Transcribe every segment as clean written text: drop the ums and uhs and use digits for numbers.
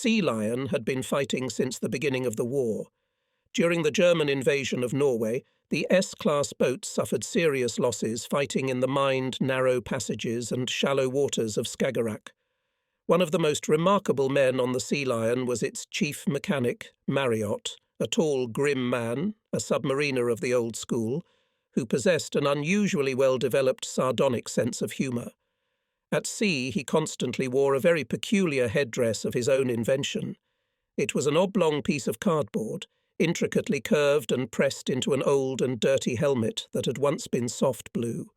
Sea Lion had been fighting since the beginning of the war. During the German invasion of Norway, the S-class boats suffered serious losses fighting in the mined narrow passages and shallow waters of Skagerrak. One of the most remarkable men on the Sea Lion was its chief mechanic, Marriott, a tall, grim man, a submariner of the old school, who possessed an unusually well-developed sardonic sense of humour. At sea, he constantly wore a very peculiar headdress of his own invention. It was an oblong piece of cardboard, intricately curved and pressed into an old and dirty helmet that had once been soft blue.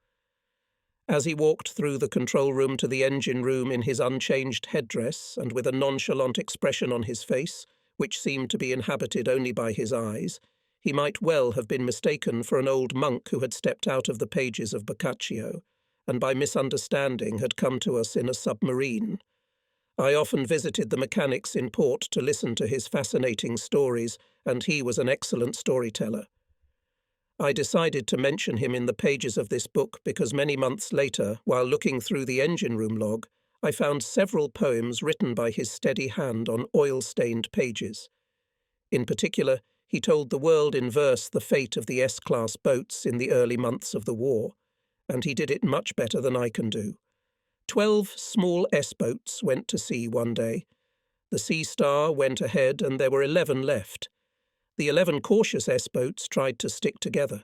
As he walked through the control room to the engine room in his unchanged headdress and with a nonchalant expression on his face, which seemed to be inhabited only by his eyes, he might well have been mistaken for an old monk who had stepped out of the pages of Boccaccio, and by misunderstanding had come to us in a submarine. I often visited the mechanics in port to listen to his fascinating stories, and he was an excellent storyteller. I decided to mention him in the pages of this book because many months later, while looking through the engine room log, I found several poems written by his steady hand on oil-stained pages. In particular, he told the world in verse the fate of the S-class boats in the early months of the war, and he did it much better than I can do. 12 small S-boats went to sea one day. The Sea Star went ahead and there were 11 left. The 11 cautious S-boats tried to stick together.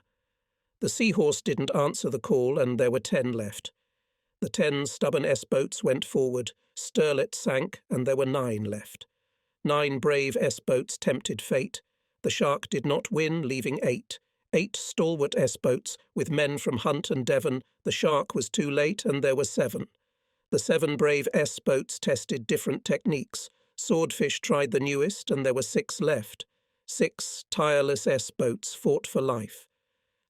The Seahorse didn't answer the call and there were 10 left. The 10 stubborn S-boats went forward, Sterlet sank and there were 9 left. 9 brave S-boats tempted fate. The Shark did not win, leaving 8. 8 stalwart S-boats, with men from Hunt and Devon. The Shark was too late and there were 7. The 7 brave S-boats tested different techniques. Swordfish tried the newest and there were 6 left. 6 tireless S-boats fought for life.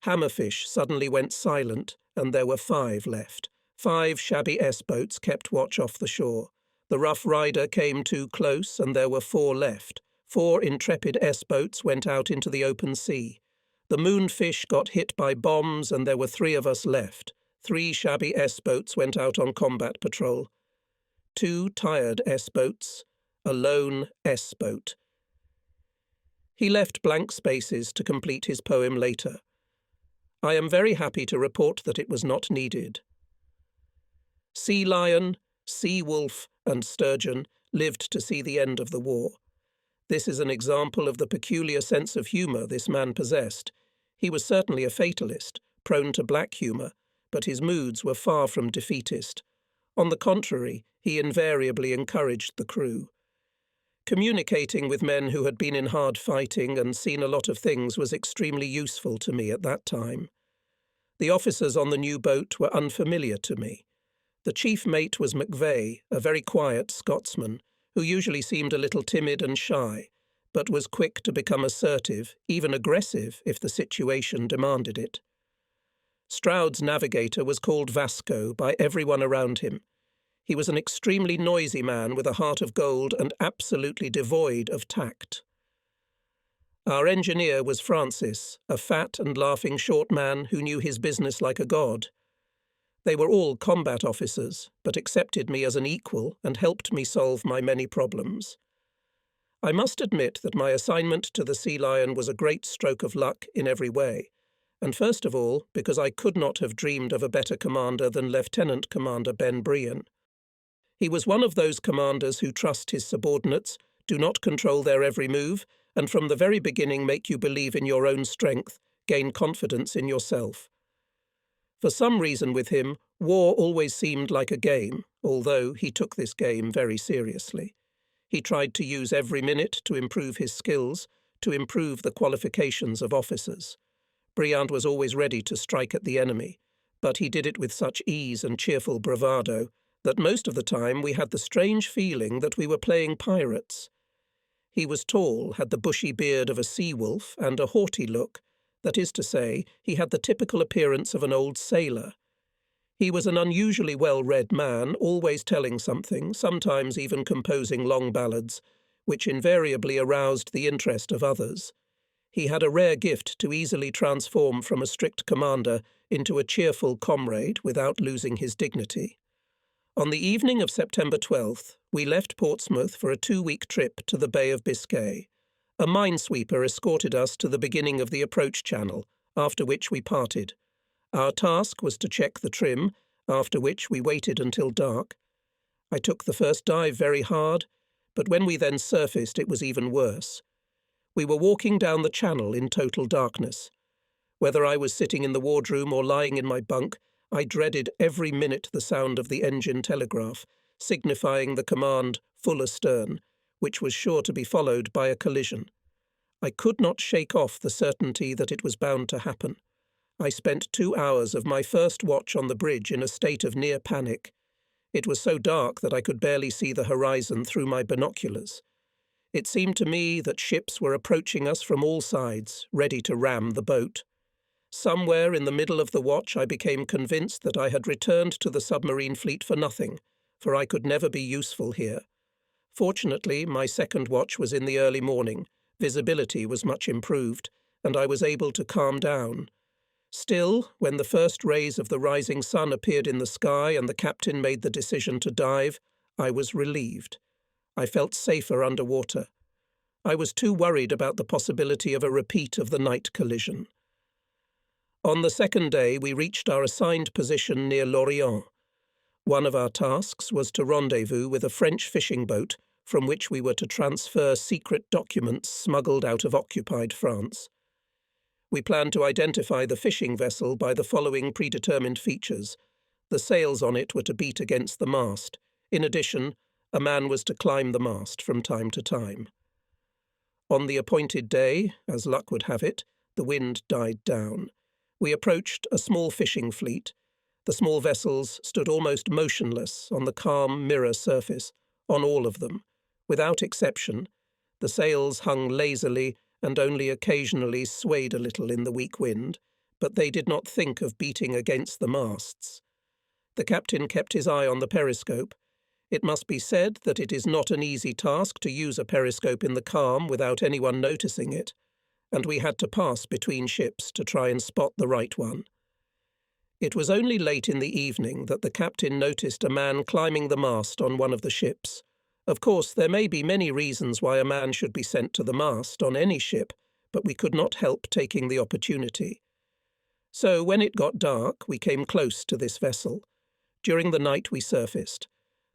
Hammerfish suddenly went silent and there were 5 left. 5 shabby S-boats kept watch off the shore. The Rough Rider came too close and there were 4 left. 4 intrepid S-boats went out into the open sea. The Moonfish got hit by bombs and there were 3 of us left. 3 shabby S-boats went out on combat patrol. 2 tired S-boats, a lone S-boat. He left blank spaces to complete his poem later. I am very happy to report that it was not needed. Sea Lion, Sea Wolf, and Sturgeon lived to see the end of the war. This is an example of the peculiar sense of humour this man possessed. He was certainly a fatalist, prone to black humour, but his moods were far from defeatist. On the contrary, he invariably encouraged the crew. Communicating with men who had been in hard fighting and seen a lot of things was extremely useful to me at that time. The officers on the new boat were unfamiliar to me. The chief mate was McVeigh, a very quiet Scotsman, who usually seemed a little timid and shy, but was quick to become assertive, even aggressive, if the situation demanded it. Stroud's navigator was called Vasco by everyone around him. He was an extremely noisy man with a heart of gold and absolutely devoid of tact. Our engineer was Francis, a fat and laughing short man who knew his business like a god. They were all combat officers, but accepted me as an equal and helped me solve my many problems. I must admit that my assignment to the Sea Lion was a great stroke of luck in every way, and first of all because I could not have dreamed of a better commander than Lieutenant Commander Ben Brian. He was one of those commanders who trust his subordinates, do not control their every move, and from the very beginning make you believe in your own strength, gain confidence in yourself. For some reason with him, war always seemed like a game, although he took this game very seriously. He tried to use every minute to improve his skills, to improve the qualifications of officers. Briand was always ready to strike at the enemy, but he did it with such ease and cheerful bravado that most of the time we had the strange feeling that we were playing pirates. He was tall, had the bushy beard of a sea-wolf, and a haughty look. That is to say, he had the typical appearance of an old sailor. He was an unusually well-read man, always telling something, sometimes even composing long ballads, which invariably aroused the interest of others. He had a rare gift to easily transform from a strict commander into a cheerful comrade without losing his dignity. On the evening of September 12th, We left Portsmouth for a 2-week trip to the Bay of Biscay. A minesweeper escorted us to the beginning of the approach channel, after which we parted. Our task was to check the trim, after which we waited until dark. I took the first dive very hard, but when we then surfaced it was even worse. We were walking down the channel in total darkness. Whether I was sitting in the wardroom or lying in my bunk, I dreaded every minute the sound of the engine telegraph, signifying the command "full astern," which was sure to be followed by a collision. I could not shake off the certainty that it was bound to happen. I spent 2 hours of my first watch on the bridge in a state of near panic. It was so dark that I could barely see the horizon through my binoculars. It seemed to me that ships were approaching us from all sides, ready to ram the boat. Somewhere in the middle of the watch I became convinced that I had returned to the submarine fleet for nothing, for I could never be useful here. Fortunately, my second watch was in the early morning, visibility was much improved, and I was able to calm down. Still, when the first rays of the rising sun appeared in the sky and the captain made the decision to dive, I was relieved. I felt safer underwater. I was too worried about the possibility of a repeat of the night collision. On the second day, we reached our assigned position near Lorient. One of our tasks was to rendezvous with a French fishing boat from which we were to transfer secret documents smuggled out of occupied France. We planned to identify the fishing vessel by the following predetermined features. The sails on it were to beat against the mast. In addition, a man was to climb the mast from time to time. On the appointed day, as luck would have it, the wind died down. We approached a small fishing fleet. The small vessels stood almost motionless on the calm mirror surface, on all of them. Without exception, the sails hung lazily and only occasionally swayed a little in the weak wind, but they did not think of beating against the masts. The captain kept his eye on the periscope. It must be said that it is not an easy task to use a periscope in the calm without anyone noticing it, and we had to pass between ships to try and spot the right one. It was only late in the evening that the captain noticed a man climbing the mast on one of the ships. Of course, there may be many reasons why a man should be sent to the mast on any ship, but we could not help taking the opportunity. So when it got dark, we came close to this vessel. During the night we surfaced.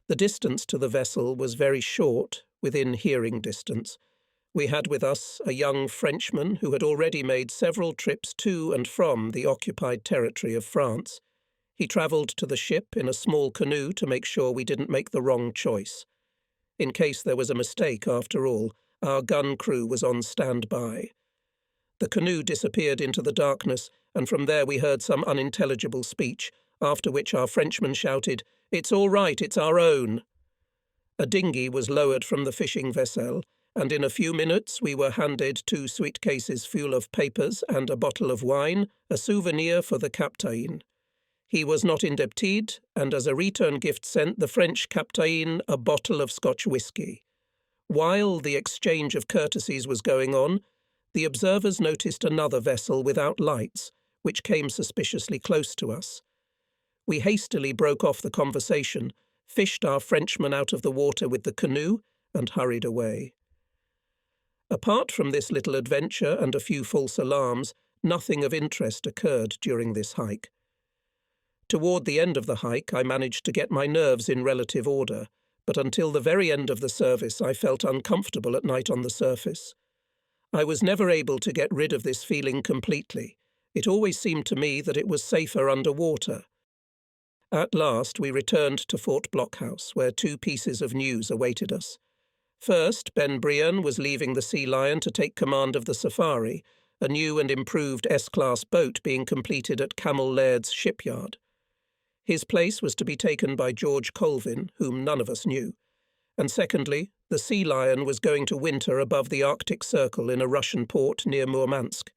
The distance to the vessel was very short, within hearing distance. We had with us a young Frenchman who had already made several trips to and from the occupied territory of France. He travelled to the ship in a small canoe to make sure we didn't make the wrong choice. In case there was a mistake after all, our gun crew was on standby. The canoe disappeared into the darkness, and from there we heard some unintelligible speech, after which our Frenchman shouted, "It's all right, it's our own." A dinghy was lowered from the fishing vessel, and in a few minutes we were handed 2 suitcases full of papers and a bottle of wine, a souvenir for the captain. He was not indebted, and as a return gift sent the French captain a bottle of Scotch whisky. While the exchange of courtesies was going on, the observers noticed another vessel without lights, which came suspiciously close to us. We hastily broke off the conversation, fished our Frenchman out of the water with the canoe, and hurried away. Apart from this little adventure and a few false alarms, nothing of interest occurred during this hike. Toward the end of the hike, I managed to get my nerves in relative order, but until the very end of the service I felt uncomfortable at night on the surface. I was never able to get rid of this feeling completely. It always seemed to me that it was safer underwater. At last we returned to Fort Blockhouse, where 2 pieces of news awaited us. First, Ben Brian was leaving the Sea Lion to take command of the Safari, a new and improved S-class boat being completed at Camel Laird's shipyard. His place was to be taken by George Colvin, whom none of us knew. And secondly, the Sea Lion was going to winter above the Arctic Circle in a Russian port near Murmansk.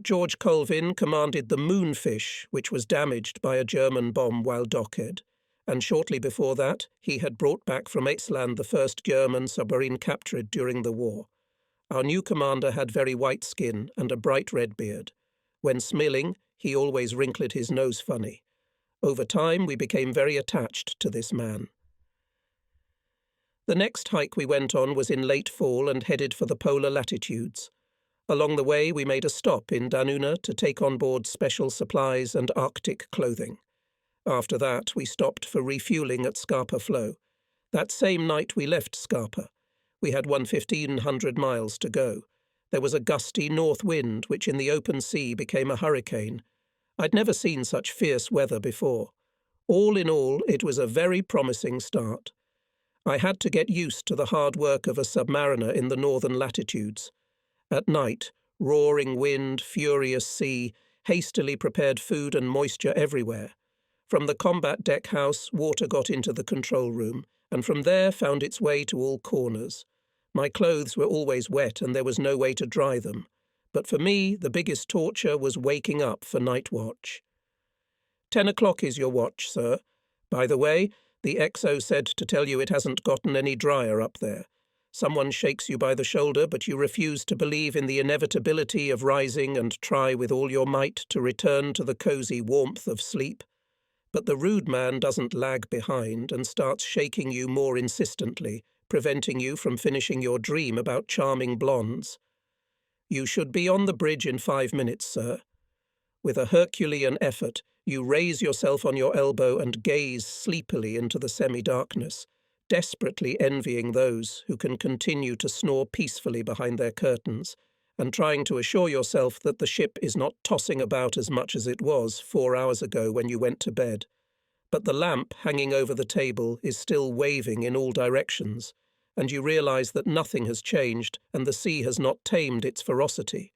George Colvin commanded the Moonfish, which was damaged by a German bomb while docked, and shortly before that he had brought back from Iceland the first German submarine captured during the war. Our new commander had very white skin and a bright red beard. When smiling, he always wrinkled his nose funny. Over time, we became very attached to this man. The next hike we went on was in late fall and headed for the polar latitudes. Along the way, we made a stop in Danuna to take on board special supplies and Arctic clothing. After that, we stopped for refueling at Scarpa Flow. That same night we left Scarpa. We had 1,500 miles to go. There was a gusty north wind, which in the open sea became a hurricane. I'd never seen such fierce weather before. All in all, it was a very promising start. I had to get used to the hard work of a submariner in the northern latitudes. At night, roaring wind, furious sea, hastily prepared food and moisture everywhere. From the combat deck house, water got into the control room, and from there found its way to all corners. My clothes were always wet, and there was no way to dry them. But for me, the biggest torture was waking up for night watch. 10 o'clock is your watch, sir. By the way, the XO said to tell you it hasn't gotten any drier up there. Someone shakes you by the shoulder, but you refuse to believe in the inevitability of rising and try with all your might to return to the cosy warmth of sleep. But the rude man doesn't lag behind and starts shaking you more insistently, preventing you from finishing your dream about charming blondes. You should be on the bridge in 5 minutes, sir. With a Herculean effort, you raise yourself on your elbow and gaze sleepily into the semi-darkness, desperately envying those who can continue to snore peacefully behind their curtains, and trying to assure yourself that the ship is not tossing about as much as it was 4 hours ago when you went to bed. But the lamp hanging over the table is still waving in all directions, and you realize that nothing has changed and the sea has not tamed its ferocity.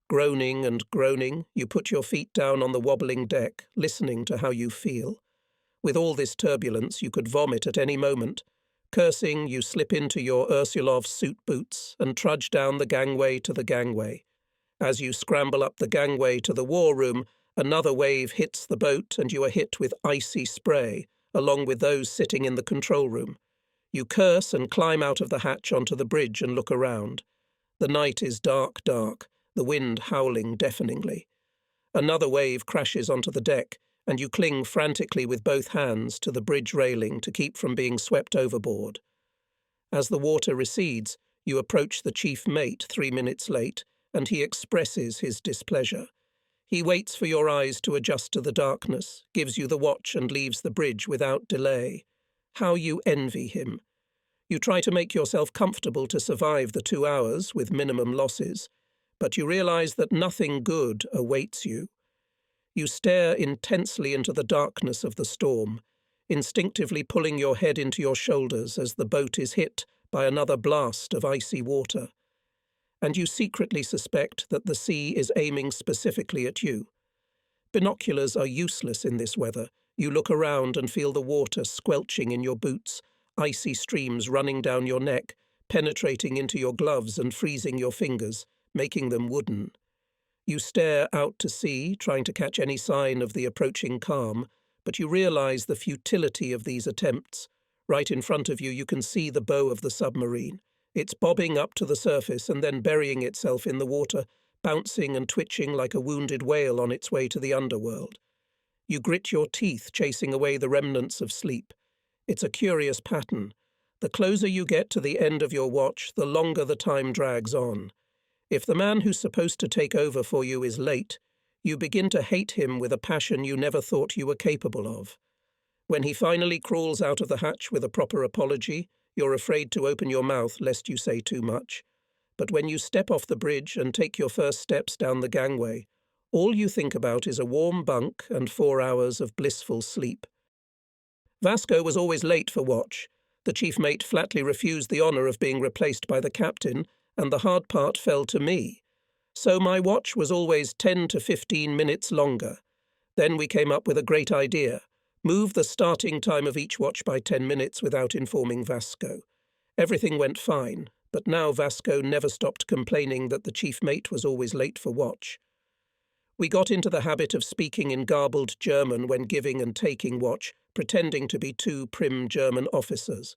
Groaning and groaning, you put your feet down on the wobbling deck, listening to how you feel. With all this turbulence, you could vomit at any moment. Cursing, you slip into your Ursulov suit boots and trudge down the gangway to the gangway. As you scramble up the gangway to the war room, another wave hits the boat and you are hit with icy spray, along with those sitting in the control room. You curse and climb out of the hatch onto the bridge and look around. The night is dark, the wind howling deafeningly. Another wave crashes onto the deck, and you cling frantically with both hands to the bridge railing to keep from being swept overboard. As the water recedes, you approach the chief mate 3 minutes late, and he expresses his displeasure. He waits for your eyes to adjust to the darkness, gives you the watch and leaves the bridge without delay. How you envy him. You try to make yourself comfortable to survive the 2 hours with minimum losses, but you realize that nothing good awaits you. You stare intensely into the darkness of the storm, instinctively pulling your head into your shoulders as the boat is hit by another blast of icy water. And you secretly suspect that the sea is aiming specifically at you. Binoculars are useless in this weather. You look around and feel the water squelching in your boots, icy streams running down your neck, penetrating into your gloves and freezing your fingers, making them wooden. You stare out to sea, trying to catch any sign of the approaching calm, but you realize the futility of these attempts. Right in front of you, you can see the bow of the submarine. It's bobbing up to the surface and then burying itself in the water, bouncing and twitching like a wounded whale on its way to the underworld. You grit your teeth, chasing away the remnants of sleep. It's a curious pattern. The closer you get to the end of your watch, the longer the time drags on. If the man who's supposed to take over for you is late, you begin to hate him with a passion you never thought you were capable of. When he finally crawls out of the hatch with a proper apology, you're afraid to open your mouth lest you say too much. But when you step off the bridge and take your first steps down the gangway, all you think about is a warm bunk and 4 hours of blissful sleep. Vasco was always late for watch. The chief mate flatly refused the honour of being replaced by the captain, and the hard part fell to me. So my watch was always 10 to 15 minutes longer. Then we came up with a great idea. Move the starting time of each watch by 10 minutes without informing Vasco. Everything went fine, but now Vasco never stopped complaining that the chief mate was always late for watch. We got into the habit of speaking in garbled German when giving and taking watch, pretending to be 2 prim German officers.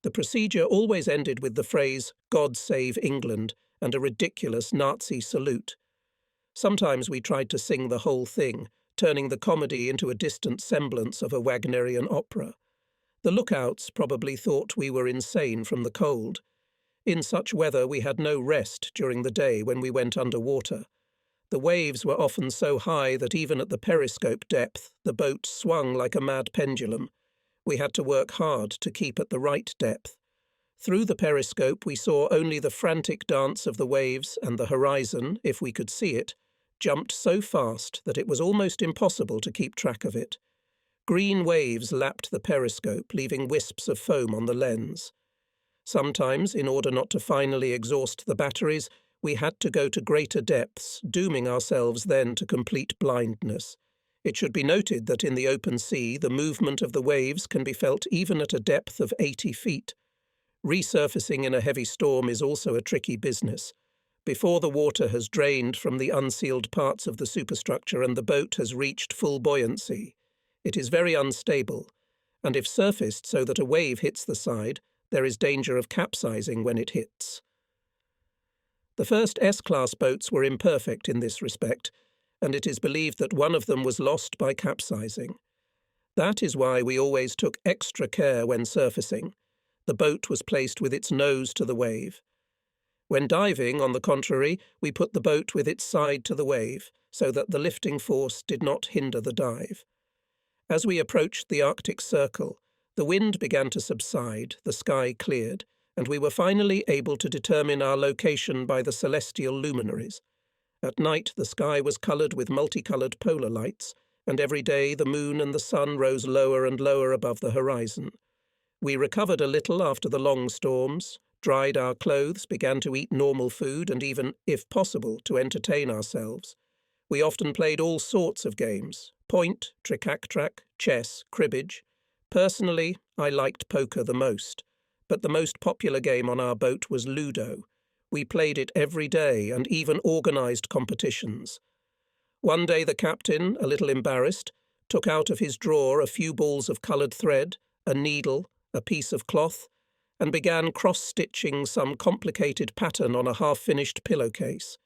The procedure always ended with the phrase, "God save England," and a ridiculous Nazi salute. Sometimes we tried to sing the whole thing, turning the comedy into a distant semblance of a Wagnerian opera. The lookouts probably thought we were insane from the cold. In such weather we had no rest during the day when we went under water. The waves were often so high that even at the periscope depth the boat swung like a mad pendulum. We had to work hard to keep at the right depth. Through the periscope we saw only the frantic dance of the waves, and the horizon, if we could see it, jumped so fast that it was almost impossible to keep track of it. Green waves lapped the periscope, leaving wisps of foam on the lens. Sometimes, in order not to finally exhaust the batteries, we had to go to greater depths, dooming ourselves then to complete blindness. It should be noted that in the open sea the movement of the waves can be felt even at a depth of 80 feet. Resurfacing in a heavy storm is also a tricky business. Before the water has drained from the unsealed parts of the superstructure and the boat has reached full buoyancy, it is very unstable, and if surfaced so that a wave hits the side, there is danger of capsizing when it hits. The first S-class boats were imperfect in this respect, and it is believed that one of them was lost by capsizing. That is why we always took extra care when surfacing. The boat was placed with its nose to the wave. When diving, on the contrary, we put the boat with its side to the wave, so that the lifting force did not hinder the dive. As we approached the Arctic Circle, the wind began to subside, the sky cleared, and we were finally able to determine our location by the celestial luminaries. At night the sky was coloured with multicoloured polar lights, and every day the moon and the sun rose lower and lower above the horizon. We recovered a little after the long storms, dried our clothes, began to eat normal food, and even, if possible, to entertain ourselves. We often played all sorts of games: point, trick-track, chess, cribbage. Personally, I liked poker the most, but the most popular game on our boat was Ludo. We played it every day and even organised competitions. One day the captain, a little embarrassed, took out of his drawer a few balls of coloured thread, a needle, a piece of cloth, and began cross-stitching some complicated pattern on a half-finished pillowcase.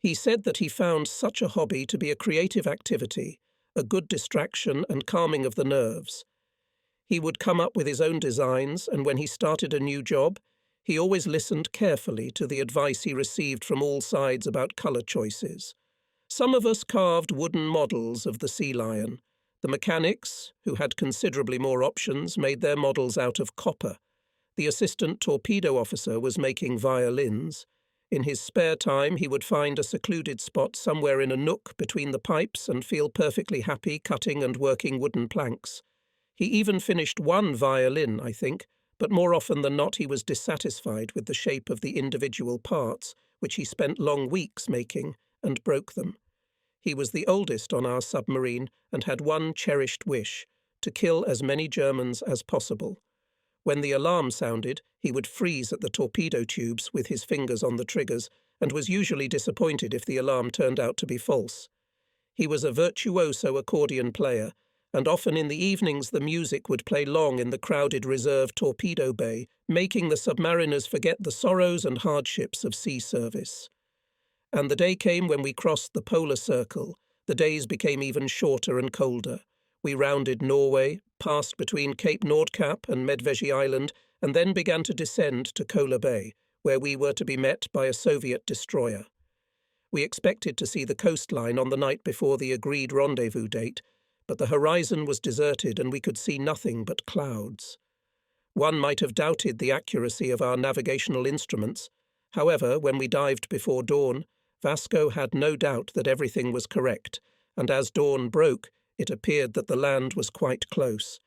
He said that he found such a hobby to be a creative activity, a good distraction and calming of the nerves. He would come up with his own designs, and when he started a new job, he always listened carefully to the advice he received from all sides about colour choices. Some of us carved wooden models of the sea lion. The mechanics, who had considerably more options, made their models out of copper. The assistant torpedo officer was making violins. In his spare time he would find a secluded spot somewhere in a nook between the pipes and feel perfectly happy cutting and working wooden planks. He even finished one violin, I think, but more often than not he was dissatisfied with the shape of the individual parts, which he spent long weeks making, and broke them. He was the oldest on our submarine and had one cherished wish: to kill as many Germans as possible. When the alarm sounded, he would freeze at the torpedo tubes with his fingers on the triggers, and was usually disappointed if the alarm turned out to be false. He was a virtuoso accordion player, and often in the evenings the music would play long in the crowded reserve torpedo bay, making the submariners forget the sorrows and hardships of sea service. And the day came when we crossed the polar circle. The days became even shorter and colder. We rounded Norway, passed between Cape Nordkapp and Medveji Island, and then began to descend to Kola Bay, where we were to be met by a Soviet destroyer. We expected to see the coastline on the night before the agreed rendezvous date, but the horizon was deserted and we could see nothing but clouds. One might have doubted the accuracy of our navigational instruments. However, when we dived before dawn, Vasco had no doubt that everything was correct, and as dawn broke, it appeared that the land was quite close.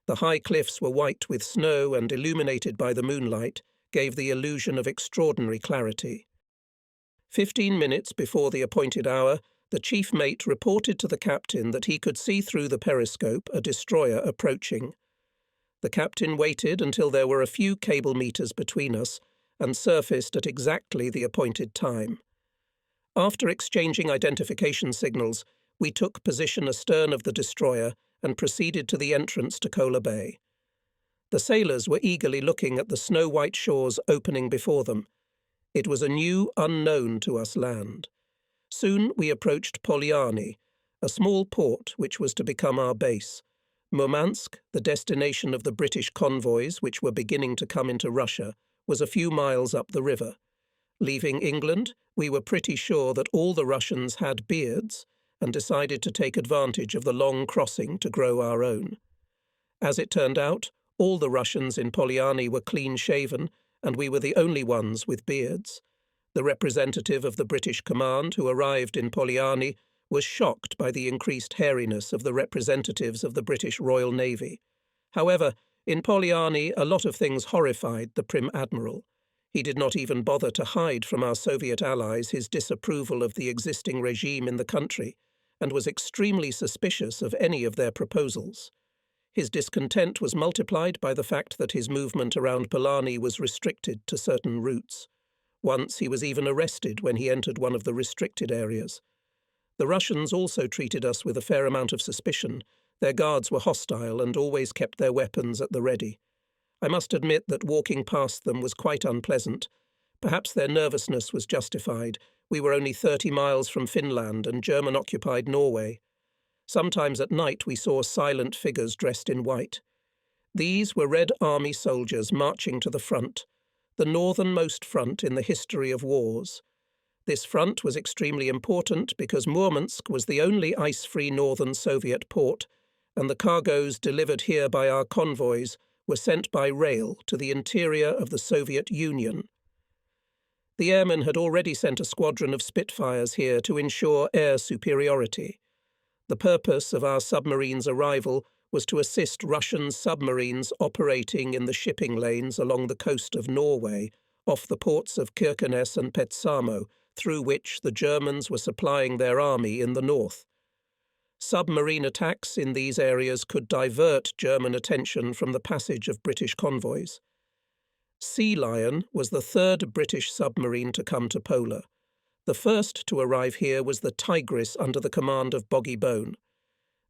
The high cliffs were white with snow and, illuminated by the moonlight, gave the illusion of extraordinary clarity. 15 minutes before the appointed hour, the chief mate reported to the captain that he could see through the periscope a destroyer approaching. The captain waited until there were a few cable meters between us and surfaced at exactly the appointed time. After exchanging identification signals, we took position astern of the destroyer and proceeded to the entrance to Kola Bay. The sailors were eagerly looking at the snow-white shores opening before them. It was a new, unknown to us land. Soon we approached Polyarny, a small port which was to become our base. Murmansk, the destination of the British convoys which were beginning to come into Russia, was a few miles up the river. Leaving England, we were pretty sure that all the Russians had beards and decided to take advantage of the long crossing to grow our own. As it turned out, all the Russians in Polyani were clean-shaven, and we were the only ones with beards. The representative of the British command who arrived in Polyani was shocked by the increased hairiness of the representatives of the British Royal Navy. However, in Polyani a lot of things horrified the Prim Admiral. He did not even bother to hide from our Soviet allies his disapproval of the existing regime in the country, and was extremely suspicious of any of their proposals. His discontent was multiplied by the fact that his movement around Polani was restricted to certain routes. Once he was even arrested when he entered one of the restricted areas. The Russians also treated us with a fair amount of suspicion. Their guards were hostile and always kept their weapons at the ready. I must admit that walking past them was quite unpleasant. Perhaps their nervousness was justified. We were only 30 miles from Finland and German-occupied Norway. Sometimes at night we saw silent figures dressed in white. These were Red Army soldiers marching to the front, the northernmost front in the history of wars. This front was extremely important because Murmansk was the only ice-free northern Soviet port, and the cargoes delivered here by our convoys were sent by rail to the interior of the Soviet Union. The airmen had already sent a squadron of Spitfires here to ensure air superiority. The purpose of our submarines' arrival was to assist Russian submarines operating in the shipping lanes along the coast of Norway, off the ports of Kirkenes and Petsamo, through which the Germans were supplying their army in the north. Submarine attacks in these areas could divert German attention from the passage of British convoys. Sea Lion was the third British submarine to come to Pola. The first to arrive here was the Tigris under the command of Boggy Bone.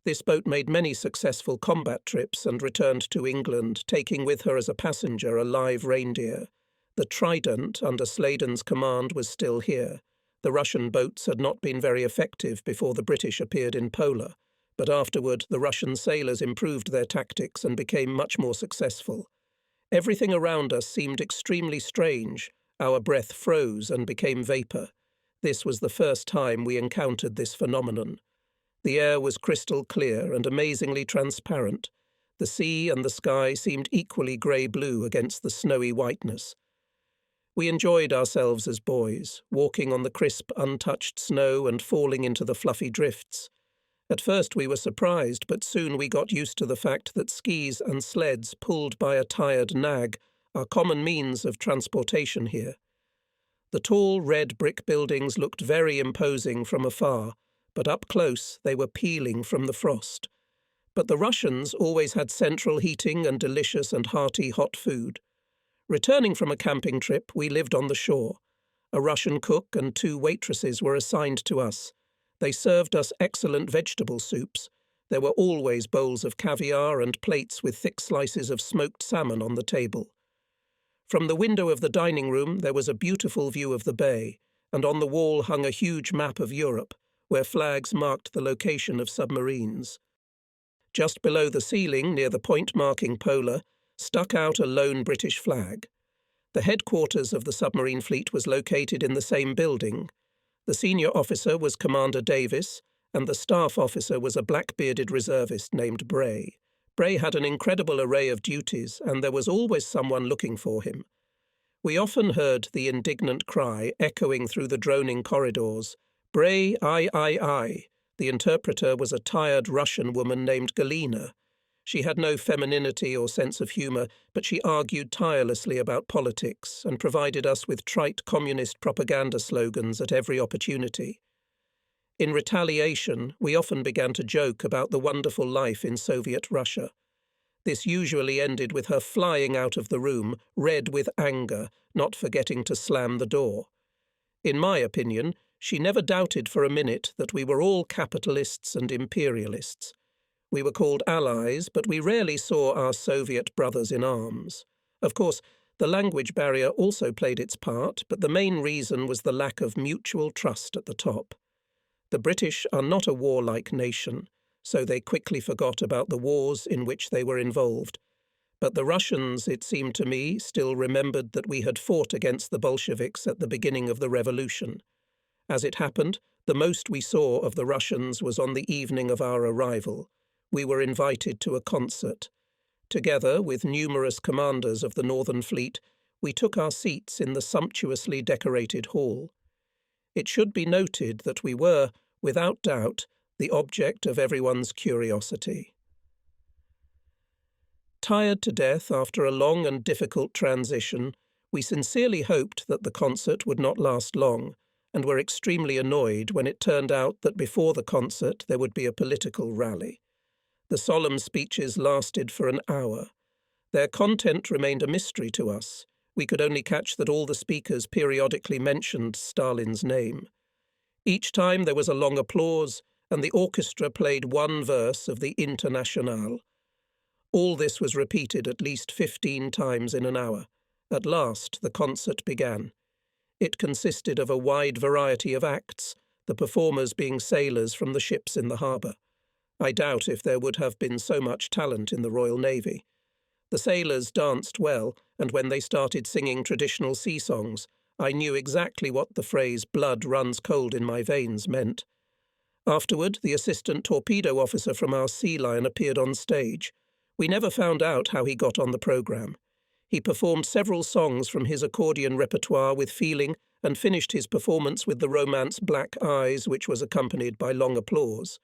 This boat made many successful combat trips and returned to England, taking with her as a passenger a live reindeer. The Trident under Sladen's command was still here. The Russian boats had not been very effective before the British appeared in Pola, but afterward the Russian sailors improved their tactics and became much more successful. Everything around us seemed extremely strange. Our breath froze and became vapour. This was the first time we encountered this phenomenon. The air was crystal clear and amazingly transparent. The sea and the sky seemed equally grey-blue against the snowy whiteness. We enjoyed ourselves as boys, walking on the crisp, untouched snow and falling into the fluffy drifts. At first we were surprised, but soon we got used to the fact that skis and sleds pulled by a tired nag are common means of transportation here. The tall red brick buildings looked very imposing from afar, but up close they were peeling from the frost. But the Russians always had central heating and delicious and hearty hot food. Returning from a camping trip, we lived on the shore. A Russian cook and 2 waitresses were assigned to us. They served us excellent vegetable soups. There were always bowls of caviar and plates with thick slices of smoked salmon on the table. From the window of the dining room there was a beautiful view of the bay, and on the wall hung a huge map of Europe, where flags marked the location of submarines. Just below the ceiling, near the point marking Pola, stuck out a lone British flag. The headquarters of the submarine fleet was located in the same building. The senior officer was Commander Davis, and the staff officer was a black-bearded reservist named Bray. Bray had an incredible array of duties, and there was always someone looking for him. We often heard the indignant cry echoing through the droning corridors, "Bray, I." The interpreter was a tired Russian woman named Galina. She had no femininity or sense of humour, but she argued tirelessly about politics and provided us with trite communist propaganda slogans at every opportunity. In retaliation, we often began to joke about the wonderful life in Soviet Russia. This usually ended with her flying out of the room, red with anger, not forgetting to slam the door. In my opinion, she never doubted for a minute that we were all capitalists and imperialists. We were called allies, but we rarely saw our Soviet brothers in arms. Of course, the language barrier also played its part, but the main reason was the lack of mutual trust at the top. The British are not a warlike nation. so they quickly forgot about the wars in which they were involved. But the Russians, it seemed to me, still remembered that we had fought against the Bolsheviks at the beginning of the revolution. As it happened, the most we saw of the Russians was on the evening of our arrival. We were invited to a concert. Together with numerous commanders of the Northern Fleet, we took our seats in the sumptuously decorated hall. It should be noted that we were, without doubt, the object of everyone's curiosity. Tired to death after a long and difficult transition, we sincerely hoped that the concert would not last long, and were extremely annoyed when it turned out that before the concert there would be a political rally. The solemn speeches lasted for an hour. Their content remained a mystery to us. We could only catch that all the speakers periodically mentioned Stalin's name. Each time there was a long applause, and the orchestra played one verse of the Internationale. All this was repeated at least 15 times in an hour. At last the concert began. It consisted of a wide variety of acts, the performers being sailors from the ships in the harbour. I doubt if there would have been so much talent in the Royal Navy. The sailors danced well, and when they started singing traditional sea songs, I knew exactly what the phrase "blood runs cold in my veins" meant. Afterward, the assistant torpedo officer from our sea line appeared on stage. We never found out how he got on the programme. He performed several songs from his accordion repertoire with feeling and finished his performance with the romance Black Eyes, which was accompanied by long applause.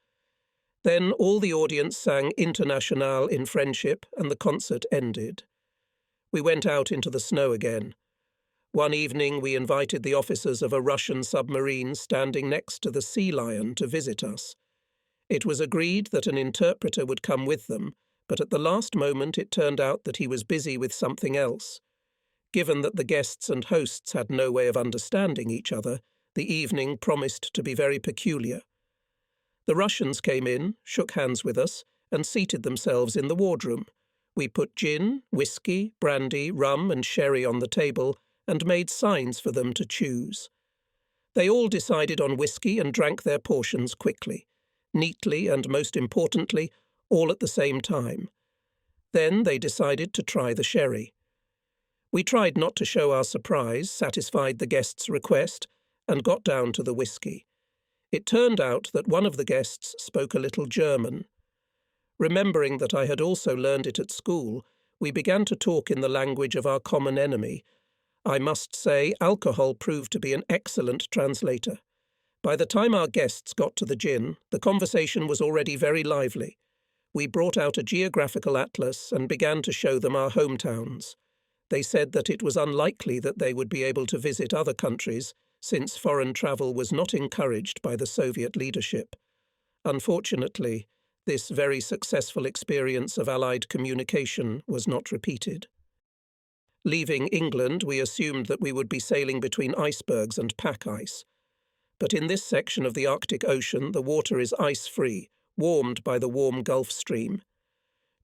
Then all the audience sang Internationale in friendship, and the concert ended. We went out into the snow again. One evening we invited the officers of a Russian submarine standing next to the Sea Lion to visit us. It was agreed that an interpreter would come with them, but at the last moment it turned out that he was busy with something else. Given that the guests and hosts had no way of understanding each other, the evening promised to be very peculiar. The Russians came in, shook hands with us, and seated themselves in the wardroom. We put gin, whiskey, brandy, rum, and sherry on the table, and made signs for them to choose. They all decided on whiskey and drank their portions quickly, neatly, and most importantly, all at the same time. Then they decided to try the sherry. We tried not to show our surprise, satisfied the guest's request, and got down to the whiskey. It turned out that one of the guests spoke a little German. Remembering that I had also learned it at school, we began to talk in the language of our common enemy. I must say, alcohol proved to be an excellent translator. By the time our guests got to the gin, the conversation was already very lively. We brought out a geographical atlas and began to show them our hometowns. They said that it was unlikely that they would be able to visit other countries, since foreign travel was not encouraged by the Soviet leadership. Unfortunately, this very successful experience of Allied communication was not repeated. Leaving England, we assumed that we would be sailing between icebergs and pack ice. But in this section of the Arctic Ocean, the water is ice-free, warmed by the warm Gulf Stream.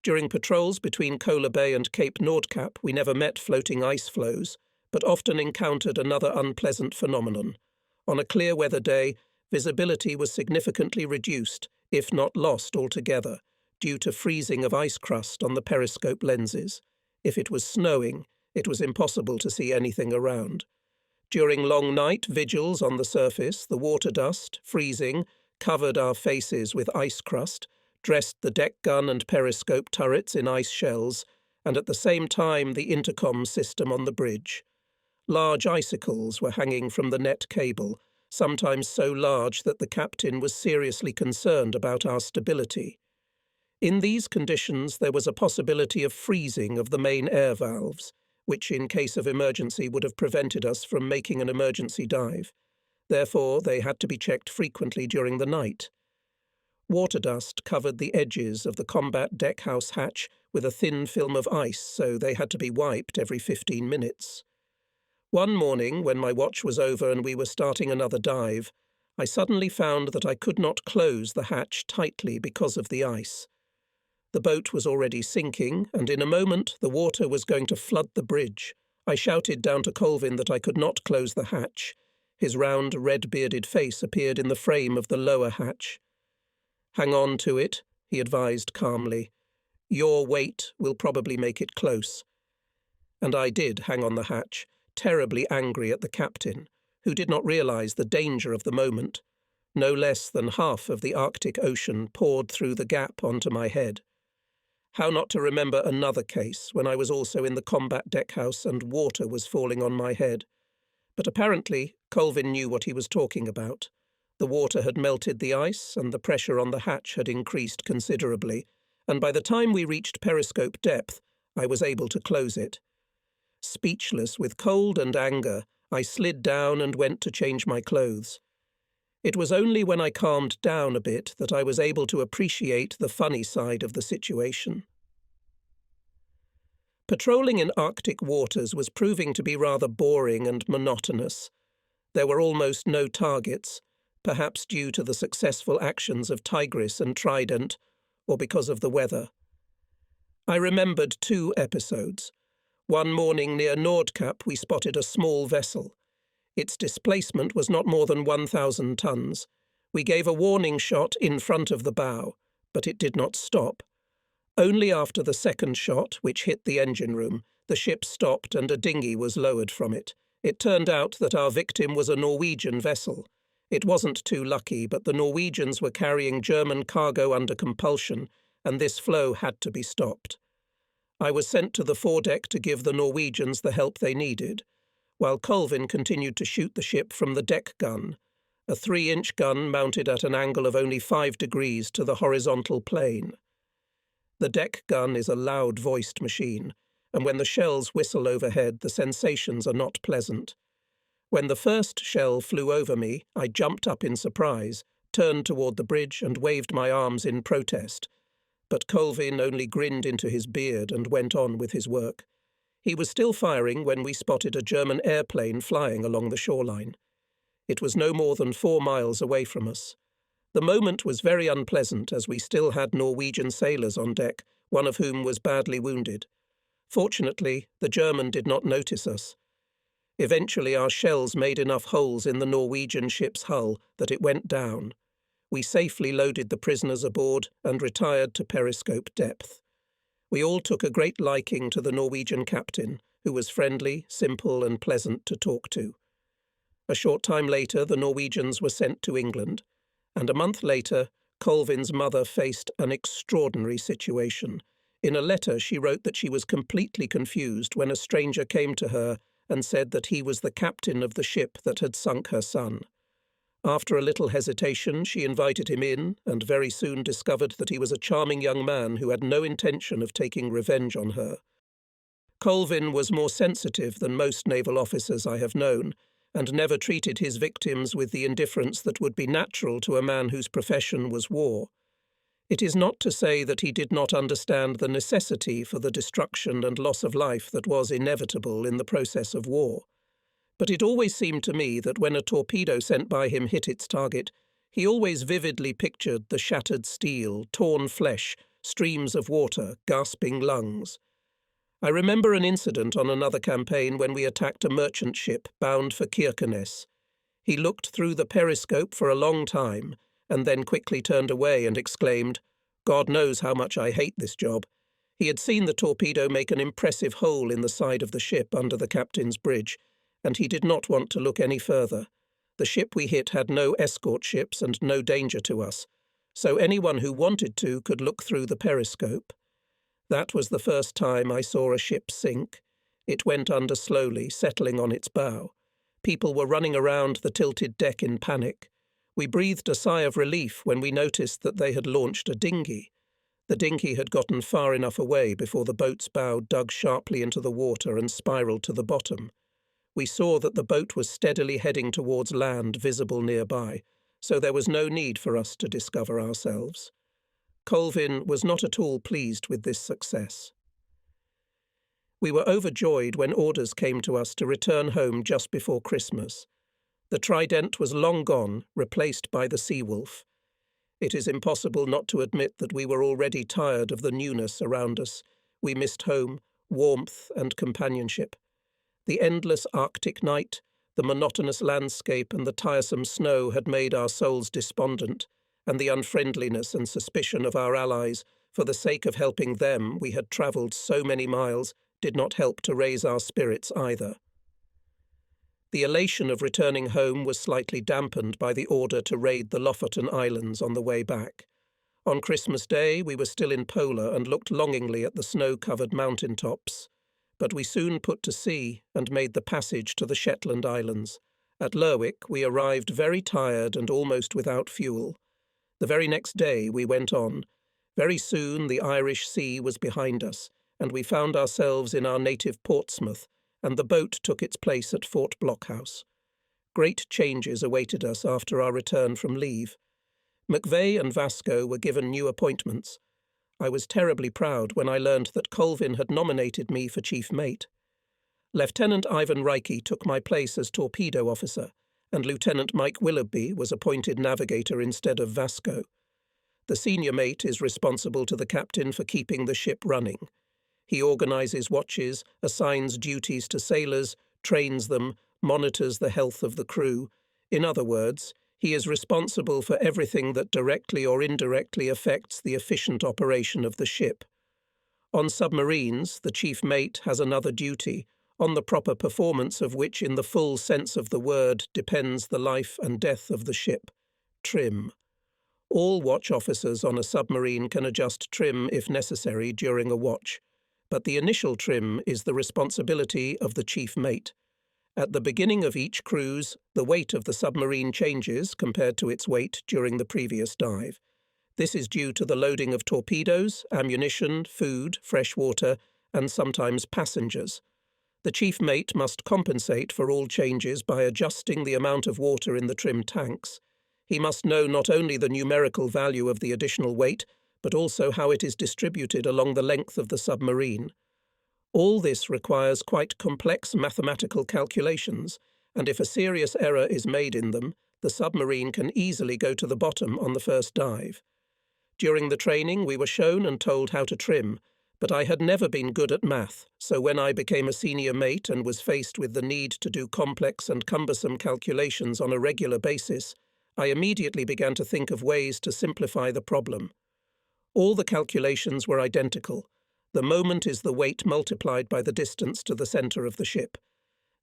During patrols between Kola Bay and Cape Nordkap, we never met floating ice floes, but often encountered another unpleasant phenomenon. On a clear weather day, visibility was significantly reduced, if not lost altogether, due to freezing of ice crust on the periscope lenses. If it was snowing, it was impossible to see anything around. During long night vigils on the surface, the water dust, freezing, covered our faces with ice crust, dressed the deck gun and periscope turrets in ice shells, and at the same time the intercom system on the bridge. Large icicles were hanging from the net cable, sometimes so large that the captain was seriously concerned about our stability. In these conditions there was a possibility of freezing of the main air valves, which in case of emergency would have prevented us from making an emergency dive. Therefore, they had to be checked frequently during the night. Water dust covered the edges of the combat deckhouse hatch with a thin film of ice, so they had to be wiped every 15 minutes. One morning, when my watch was over and we were starting another dive, I suddenly found that I could not close the hatch tightly because of the ice. The boat was already sinking, and in a moment the water was going to flood the bridge. I shouted down to Colvin that I could not close the hatch. His round, red-bearded face appeared in the frame of the lower hatch. "Hang on to it," he advised calmly. "Your weight will probably make it close." And I did hang on the hatch, terribly angry at the captain, who did not realize the danger of the moment. No less than half of the Arctic Ocean poured through the gap onto my head. How not to remember another case when I was also in the combat deckhouse and water was falling on my head. But apparently Colvin knew what he was talking about. The water had melted the ice and the pressure on the hatch had increased considerably, and by the time we reached periscope depth, I was able to close it. Speechless with cold and anger, I slid down and went to change my clothes. It was only when I calmed down a bit that I was able to appreciate the funny side of the situation. Patrolling in Arctic waters was proving to be rather boring and monotonous. There were almost no targets, perhaps due to the successful actions of Tigris and Trident, or because of the weather. I remembered 2 episodes. One morning near Nordkapp we spotted a small vessel. Its displacement was not more than 1,000 tons. We gave a warning shot in front of the bow, but it did not stop. Only after the second shot, which hit the engine room, the ship stopped and a dinghy was lowered from it. It turned out that our victim was a Norwegian vessel. It wasn't too lucky, but the Norwegians were carrying German cargo under compulsion, and this flow had to be stopped. I was sent to the foredeck to give the Norwegians the help they needed, while Colvin continued to shoot the ship from the deck gun, a 3-inch gun mounted at an angle of only 5 degrees to the horizontal plane. The deck gun is a loud-voiced machine, and when the shells whistle overhead, the sensations are not pleasant. When the first shell flew over me, I jumped up in surprise, turned toward the bridge and waved my arms in protest. But Colvin only grinned into his beard and went on with his work. He was still firing when we spotted a German airplane flying along the shoreline. It was no more than 4 miles away from us. The moment was very unpleasant as we still had Norwegian sailors on deck, one of whom was badly wounded. Fortunately, the German did not notice us. Eventually our shells made enough holes in the Norwegian ship's hull that it went down. We safely loaded the prisoners aboard and retired to periscope depth. We all took a great liking to the Norwegian captain, who was friendly, simple, and pleasant to talk to. A short time later, the Norwegians were sent to England, and a month later, Colvin's mother faced an extraordinary situation. In a letter, she wrote that she was completely confused when a stranger came to her and said that he was the captain of the ship that had sunk her son. After a little hesitation, she invited him in and very soon discovered that he was a charming young man who had no intention of taking revenge on her. Colvin was more sensitive than most naval officers I have known, and never treated his victims with the indifference that would be natural to a man whose profession was war. It is not to say that he did not understand the necessity for the destruction and loss of life that was inevitable in the process of war. But it always seemed to me that when a torpedo sent by him hit its target, he always vividly pictured the shattered steel, torn flesh, streams of water, gasping lungs. I remember an incident on another campaign when we attacked a merchant ship bound for Kirkenes. He looked through the periscope for a long time, and then quickly turned away and exclaimed, "God knows how much I hate this job." He had seen the torpedo make an impressive hole in the side of the ship under the captain's bridge, and he did not want to look any further. The ship we hit had no escort ships and no danger to us, so anyone who wanted to could look through the periscope. That was the first time I saw a ship sink. It went under slowly, settling on its bow. People were running around the tilted deck in panic. We breathed a sigh of relief when we noticed that they had launched a dinghy. The dinghy had gotten far enough away before the boat's bow dug sharply into the water and spiraled to the bottom. We saw that the boat was steadily heading towards land visible nearby, so there was no need for us to discover ourselves. Colvin was not at all pleased with this success. We were overjoyed when orders came to us to return home just before Christmas. The Trident was long gone, replaced by the Seawolf. It is impossible not to admit that we were already tired of the newness around us. We missed home, warmth, and companionship. The endless Arctic night, the monotonous landscape, and the tiresome snow had made our souls despondent, and the unfriendliness and suspicion of our allies, for the sake of helping them we had travelled so many miles, did not help to raise our spirits either. The elation of returning home was slightly dampened by the order to raid the Lofoten Islands on the way back. On Christmas Day we were still in Polar and looked longingly at the snow-covered mountain tops, but we soon put to sea and made the passage to the Shetland Islands. At Lerwick we arrived very tired and almost without fuel. The very next day we went on. Very soon the Irish Sea was behind us, and we found ourselves in our native Portsmouth, and the boat took its place at Fort Blockhouse. Great changes awaited us after our return from leave. McVeigh and Vasco were given new appointments. I was terribly proud when I learned that Colvin had nominated me for chief mate. Lieutenant Ivan Reike took my place as torpedo officer, and Lieutenant Mike Willoughby was appointed navigator instead of Vasco. The senior mate is responsible to the captain for keeping the ship running. He organises watches, assigns duties to sailors, trains them, monitors the health of the crew. In other words, he is responsible for everything that directly or indirectly affects the efficient operation of the ship. On submarines, the chief mate has another duty, on the proper performance of which in the full sense of the word depends the life and death of the ship: trim. All watch officers on a submarine can adjust trim if necessary during a watch, but the initial trim is the responsibility of the chief mate. At the beginning of each cruise, the weight of the submarine changes compared to its weight during the previous dive. This is due to the loading of torpedoes, ammunition, food, fresh water, and sometimes passengers. The chief mate must compensate for all changes by adjusting the amount of water in the trim tanks. He must know not only the numerical value of the additional weight, but also how it is distributed along the length of the submarine. All this requires quite complex mathematical calculations, and if a serious error is made in them, the submarine can easily go to the bottom on the first dive. During the training we were shown and told how to trim, but I had never been good at math, so when I became a senior mate and was faced with the need to do complex and cumbersome calculations on a regular basis, I immediately began to think of ways to simplify the problem. All the calculations were identical. The moment is the weight multiplied by the distance to the centre of the ship.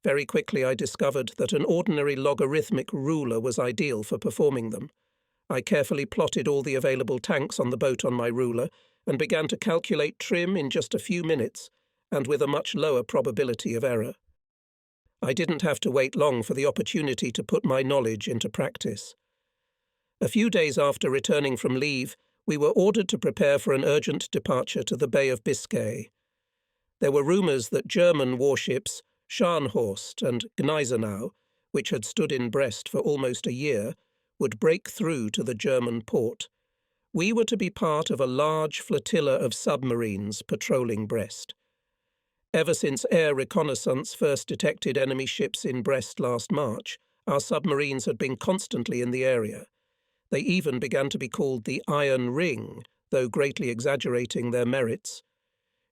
Very quickly I discovered that an ordinary logarithmic ruler was ideal for performing them. I carefully plotted all the available tanks on the boat on my ruler and began to calculate trim in just a few minutes, and with a much lower probability of error. I didn't have to wait long for the opportunity to put my knowledge into practice. A few days after returning from leave, we were ordered to prepare for an urgent departure to the Bay of Biscay. There were rumours that German warships, Scharnhorst and Gneisenau, which had stood in Brest for almost a year, would break through to the German port. We were to be part of a large flotilla of submarines patrolling Brest. Ever since air reconnaissance first detected enemy ships in Brest last March, our submarines had been constantly in the area. They even began to be called the Iron Ring, though greatly exaggerating their merits.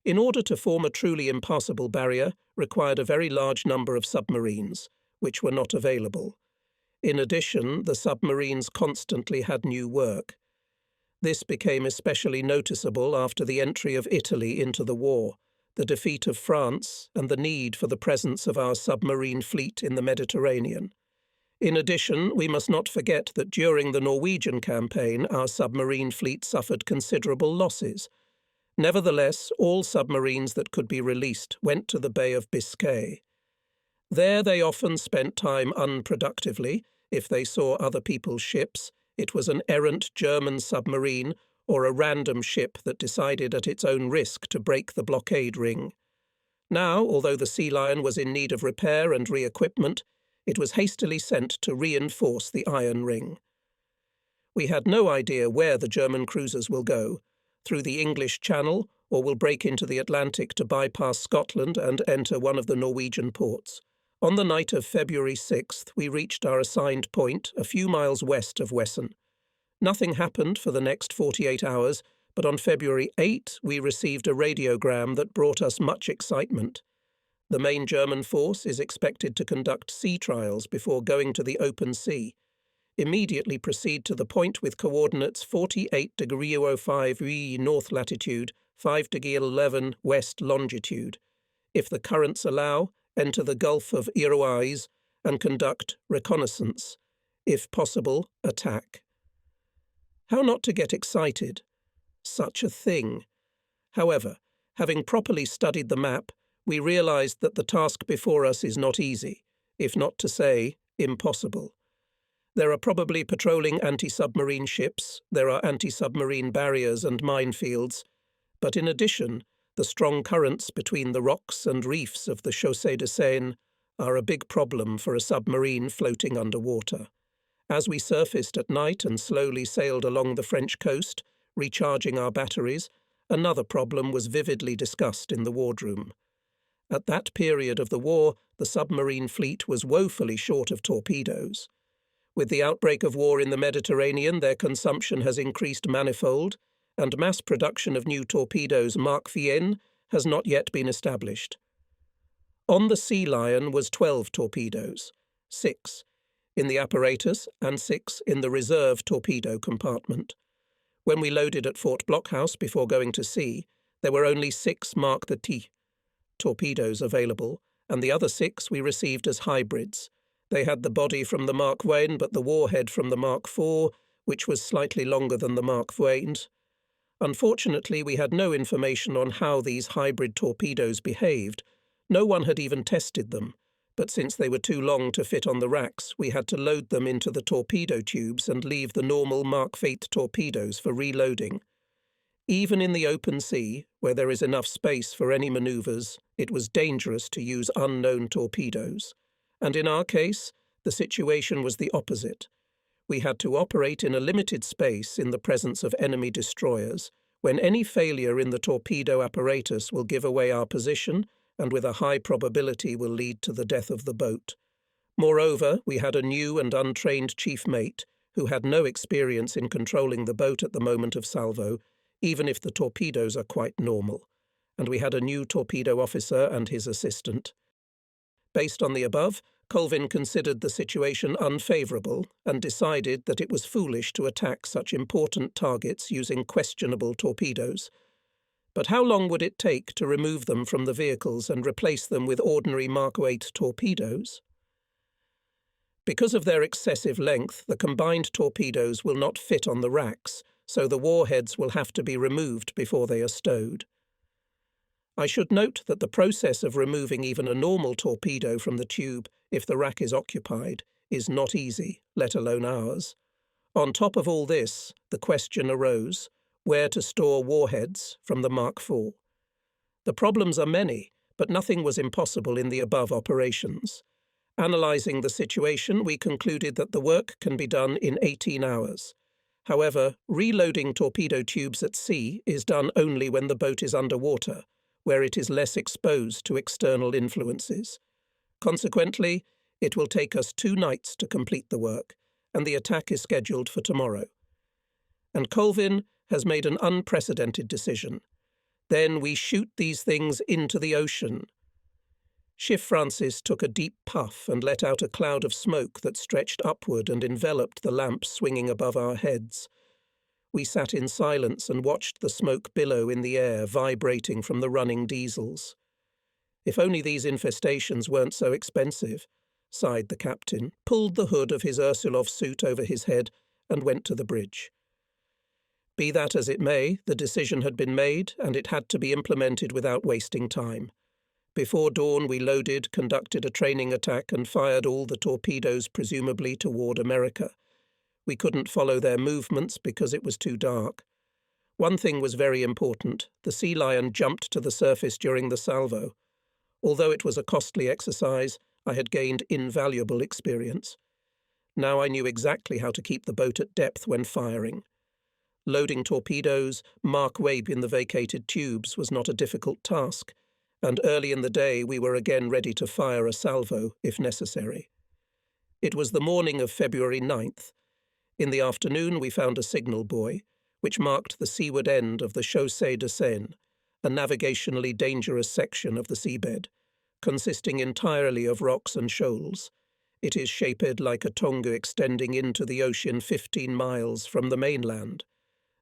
In order to form a truly impassable barrier required a very large number of submarines, which were not available. In addition, the submarines constantly had new work. This became especially noticeable after the entry of Italy into the war, the defeat of France, and the need for the presence of our submarine fleet in the Mediterranean. In addition, we must not forget that during the Norwegian campaign our submarine fleet suffered considerable losses. Nevertheless, all submarines that could be released went to the Bay of Biscay. There they often spent time unproductively. If they saw other people's ships, it was an errant German submarine or a random ship that decided at its own risk to break the blockade ring. Now, although the Sea Lion was in need of repair and re-equipment, it was hastily sent to reinforce the Iron Ring. We had no idea where the German cruisers will go, through the English Channel, or will break into the Atlantic to bypass Scotland and enter one of the Norwegian ports. On the night of February 6th, we reached our assigned point a few miles west of Wesson. Nothing happened for the next 48 hours, but on February 8 we received a radiogram that brought us much excitement. The main German force is expected to conduct sea trials before going to the open sea. immediately proceed to the point with coordinates 48°05' north latitude, 5°11' west longitude. If the currents allow, enter the Gulf of Iroise and conduct reconnaissance. If possible, attack. How not to get excited? Such a thing. However, having properly studied the map, we realized that the task before us is not easy, if not to say impossible. There are probably patrolling anti-submarine ships, there are anti-submarine barriers and minefields, but in addition, the strong currents between the rocks and reefs of the Chaussée de Seine are a big problem for a submarine floating underwater. As we surfaced at night and slowly sailed along the French coast, recharging our batteries, another problem was vividly discussed in the wardroom. At that period of the war, the submarine fleet was woefully short of torpedoes. With the outbreak of war in the Mediterranean, their consumption has increased manifold, and mass production of new torpedoes Mark VN has not yet been established. On the Sea Lion was 12 torpedoes, 6 in the apparatus and 6 in the reserve torpedo compartment. When we loaded at Fort Blockhouse before going to sea, there were only 6 Mark T torpedoes available, and the other 6 we received as hybrids. They had the body from the Mark Twain but the warhead from the Mark IV, which was slightly longer than the Mark Twain's. Unfortunately, we had no information on how these hybrid torpedoes behaved. No one had even tested them, but since they were too long to fit on the racks, we had to load them into the torpedo tubes and leave the normal Mark V torpedoes for reloading. Even in the open sea, where there is enough space for any maneuvers, it was dangerous to use unknown torpedoes. And in our case, the situation was the opposite. We had to operate in a limited space in the presence of enemy destroyers, when any failure in the torpedo apparatus will give away our position and with a high probability will lead to the death of the boat. Moreover, we had a new and untrained chief mate who had no experience in controlling the boat at the moment of salvo, even if the torpedoes are quite normal, and we had a new torpedo officer and his assistant. Based on the above, Colvin considered the situation unfavourable and decided that it was foolish to attack such important targets using questionable torpedoes. But how long would it take to remove them from the vehicles and replace them with ordinary Mark 8 torpedoes? Because of their excessive length, the combined torpedoes will not fit on the racks, so the warheads will have to be removed before they are stowed. I should note that the process of removing even a normal torpedo from the tube, if the rack is occupied, is not easy, let alone ours. On top of all this, the question arose, where to store warheads from the Mark IV. The problems are many, but nothing was impossible in the above operations. Analysing the situation, we concluded that the work can be done in 18 hours. However, reloading torpedo tubes at sea is done only when the boat is underwater, where it is less exposed to external influences. Consequently, it will take us 2 nights to complete the work, and the attack is scheduled for tomorrow. And Colvin has made an unprecedented decision. Then we shoot these things into the ocean. Schiff Francis took a deep puff and let out a cloud of smoke that stretched upward and enveloped the lamps swinging above our heads. We sat in silence and watched the smoke billow in the air, vibrating from the running diesels. If only these infestations weren't so expensive, sighed the captain, pulled the hood of his Ursulov suit over his head, and went to the bridge. Be that as it may, the decision had been made, and it had to be implemented without wasting time. Before dawn we loaded, conducted a training attack, and fired all the torpedoes presumably toward America. We couldn't follow their movements because it was too dark. One thing was very important. The Sea Lion jumped to the surface during the salvo. Although it was a costly exercise, I had gained invaluable experience. Now I knew exactly how to keep the boat at depth when firing. Loading torpedoes, Mark Wabe in the vacated tubes, was not a difficult task, and early in the day we were again ready to fire a salvo if necessary. It was the morning of February 9th. In the afternoon we found a signal buoy, which marked the seaward end of the Chaussée de Seine, a navigationally dangerous section of the seabed, consisting entirely of rocks and shoals. It is shaped like a tongue extending into the ocean 15 miles from the mainland.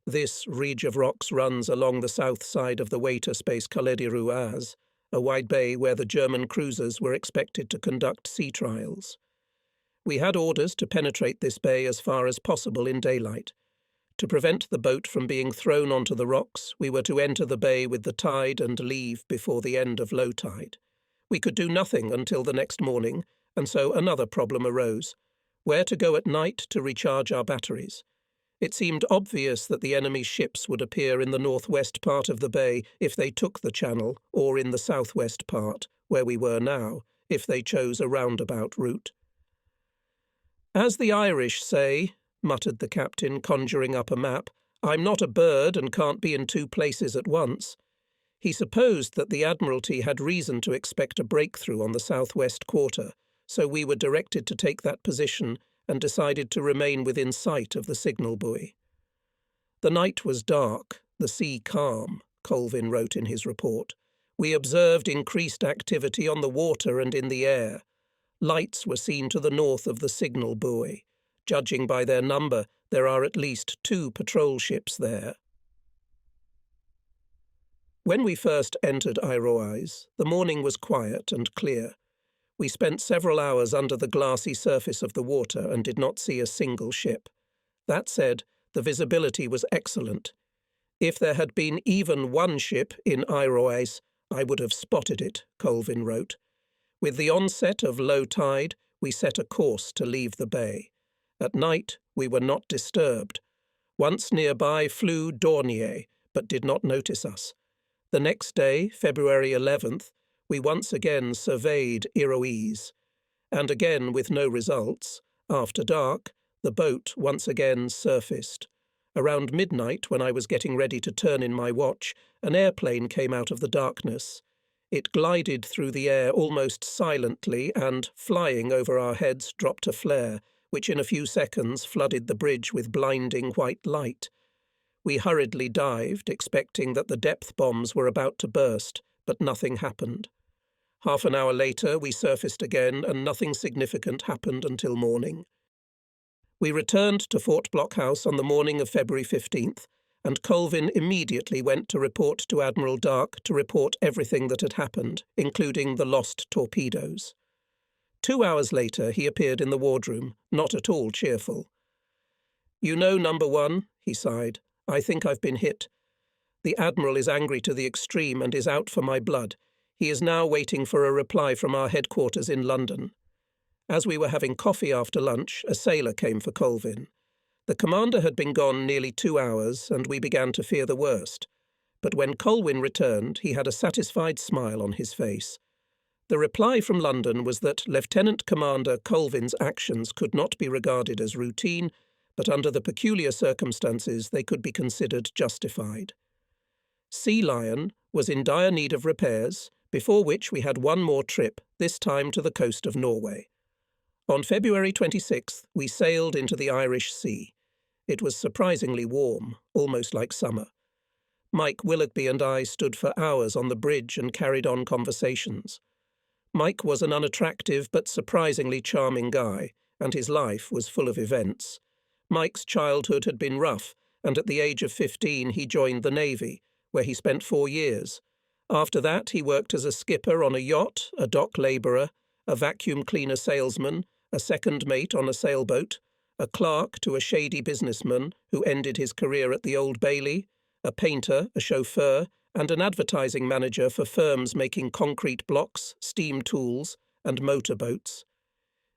This ridge of rocks runs along the south side of the waiter space Kalediruaz, a wide bay where the German cruisers were expected to conduct sea trials. We had orders to penetrate this bay as far as possible in daylight. To prevent the boat from being thrown onto the rocks, we were to enter the bay with the tide and leave before the end of low tide. We could do nothing until the next morning, and so another problem arose: where to go at night to recharge our batteries. It seemed obvious that the enemy's ships would appear in the northwest part of the bay if they took the channel, or in the southwest part, where we were now, if they chose a roundabout route. "As the Irish say," muttered the captain, conjuring up a map, "I'm not a bird and can't be in two places at once." He supposed that the Admiralty had reason to expect a breakthrough on the southwest quarter, so we were directed to take that position and decided to remain within sight of the signal buoy. "The night was dark, the sea calm," Colvin wrote in his report. "We observed increased activity on the water and in the air. Lights were seen to the north of the signal buoy. Judging by their number, there are at least 2 patrol ships there." When we first entered Iroise, the morning was quiet and clear. We spent several hours under the glassy surface of the water and did not see a single ship. That said, the visibility was excellent. If there had been even one ship in Iroise, I would have spotted it, Colvin wrote. With the onset of low tide, we set a course to leave the bay. At night, we were not disturbed. Once nearby flew Dornier, but did not notice us. The next day, February 11th, we once again surveyed Iroise, and again with no results. After dark, the boat once again surfaced. Around midnight, when I was getting ready to turn in my watch, an airplane came out of the darkness. It glided through the air almost silently and, flying over our heads, dropped a flare, which in a few seconds flooded the bridge with blinding white light. We hurriedly dived, expecting that the depth bombs were about to burst, but nothing happened. Half an hour later, we surfaced again, and nothing significant happened until morning. We returned to Fort Blockhouse on the morning of February 15th, and Colvin immediately went to report to Admiral Dark to report everything that had happened, including the lost torpedoes. 2 hours later, he appeared in the wardroom, not at all cheerful. "You know, number 1, he sighed, "I think I've been hit. The Admiral is angry to the extreme and is out for my blood. He is now waiting for a reply from our headquarters in London." As we were having coffee after lunch, a sailor came for Colvin. The commander had been gone nearly 2 hours, and we began to fear the worst. But when Colvin returned, he had a satisfied smile on his face. The reply from London was that Lieutenant Commander Colvin's actions could not be regarded as routine, but under the peculiar circumstances they could be considered justified. Sea Lion was in dire need of repairs, before which we had one more trip, this time to the coast of Norway. On February 26th, we sailed into the Irish Sea. It was surprisingly warm, almost like summer. Mike Willoughby and I stood for hours on the bridge and carried on conversations. Mike was an unattractive but surprisingly charming guy, and his life was full of events. Mike's childhood had been rough, and at the age of 15 he joined the Navy, where he spent 4 years. After that, he worked as a skipper on a yacht, a dock labourer, a vacuum cleaner salesman, a second mate on a sailboat, a clerk to a shady businessman who ended his career at the Old Bailey, a painter, a chauffeur, and an advertising manager for firms making concrete blocks, steam tools, and motorboats.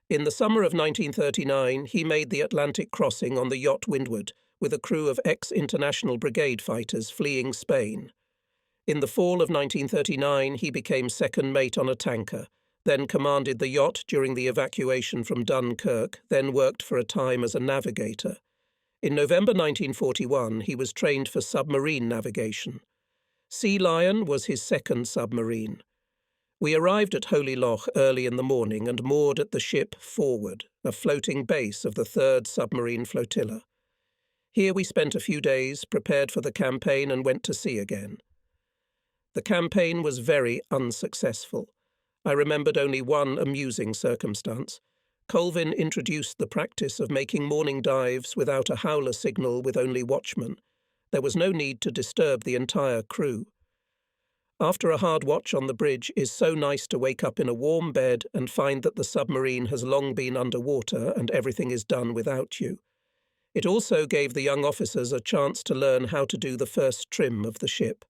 In the summer of 1939, he made the Atlantic crossing on the yacht Windward, with a crew of ex-International Brigade fighters fleeing Spain. In the fall of 1939, he became second mate on a tanker, then commanded the yacht during the evacuation from Dunkirk, then worked for a time as a navigator. In November 1941, he was trained for submarine navigation. Sea Lion was his second submarine. We arrived at Holy Loch early in the morning and moored at the ship Forward, a floating base of the 3rd Submarine Flotilla. Here we spent a few days, prepared for the campaign, and went to sea again. The campaign was very unsuccessful. I remembered only one amusing circumstance. Colvin introduced the practice of making morning dives without a howler signal with only watchmen. There was no need to disturb the entire crew. After a hard watch on the bridge is so nice to wake up in a warm bed and find that the submarine has long been underwater and everything is done without you. It also gave the young officers a chance to learn how to do the first trim of the ship.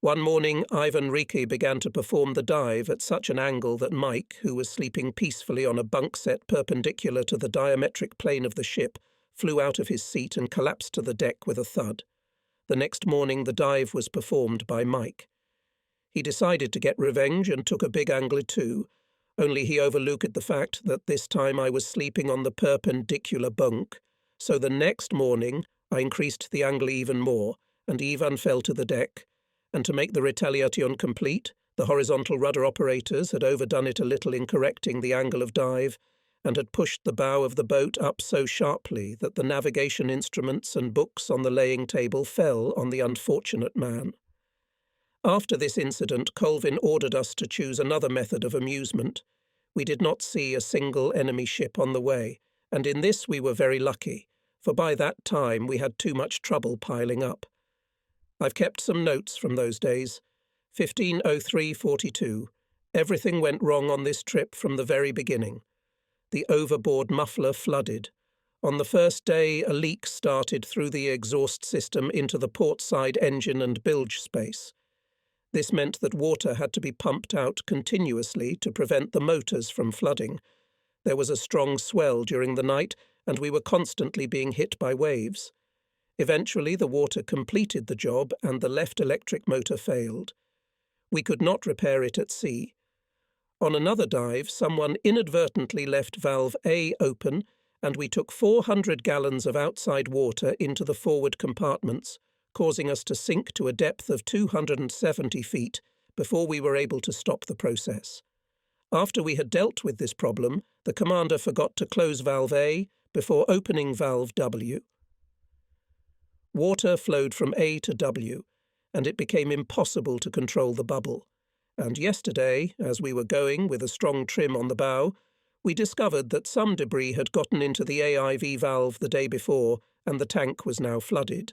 One morning, Ivan Riki began to perform the dive at such an angle that Mike, who was sleeping peacefully on a bunk set perpendicular to the diametric plane of the ship, flew out of his seat and collapsed to the deck with a thud. The next morning, the dive was performed by Mike. He decided to get revenge and took a big angler too, only he overlooked the fact that this time I was sleeping on the perpendicular bunk. So the next morning, I increased the angle even more, and Ivan fell to the deck. And to make the retaliation complete, the horizontal rudder operators had overdone it a little in correcting the angle of dive, and had pushed the bow of the boat up so sharply that the navigation instruments and books on the laying table fell on the unfortunate man. After this incident, Colvin ordered us to choose another method of amusement. We did not see a single enemy ship on the way, and in this we were very lucky, for by that time we had too much trouble piling up. I've kept some notes from those days. 1503-42. Everything went wrong on this trip from the very beginning. The overboard muffler flooded. On the first day, a leak started through the exhaust system into the port side engine and bilge space. This meant that water had to be pumped out continuously to prevent the motors from flooding. There was a strong swell during the night, and we were constantly being hit by waves. Eventually, the water completed the job and the left electric motor failed. We could not repair it at sea. On another dive, someone inadvertently left valve A open, and we took 400 gallons of outside water into the forward compartments, causing us to sink to a depth of 270 feet before we were able to stop the process. After we had dealt with this problem, the commander forgot to close valve A before opening valve W. Water flowed from A to W, and it became impossible to control the bubble. And yesterday, as we were going with a strong trim on the bow, we discovered that some debris had gotten into the AIV valve the day before, and the tank was now flooded.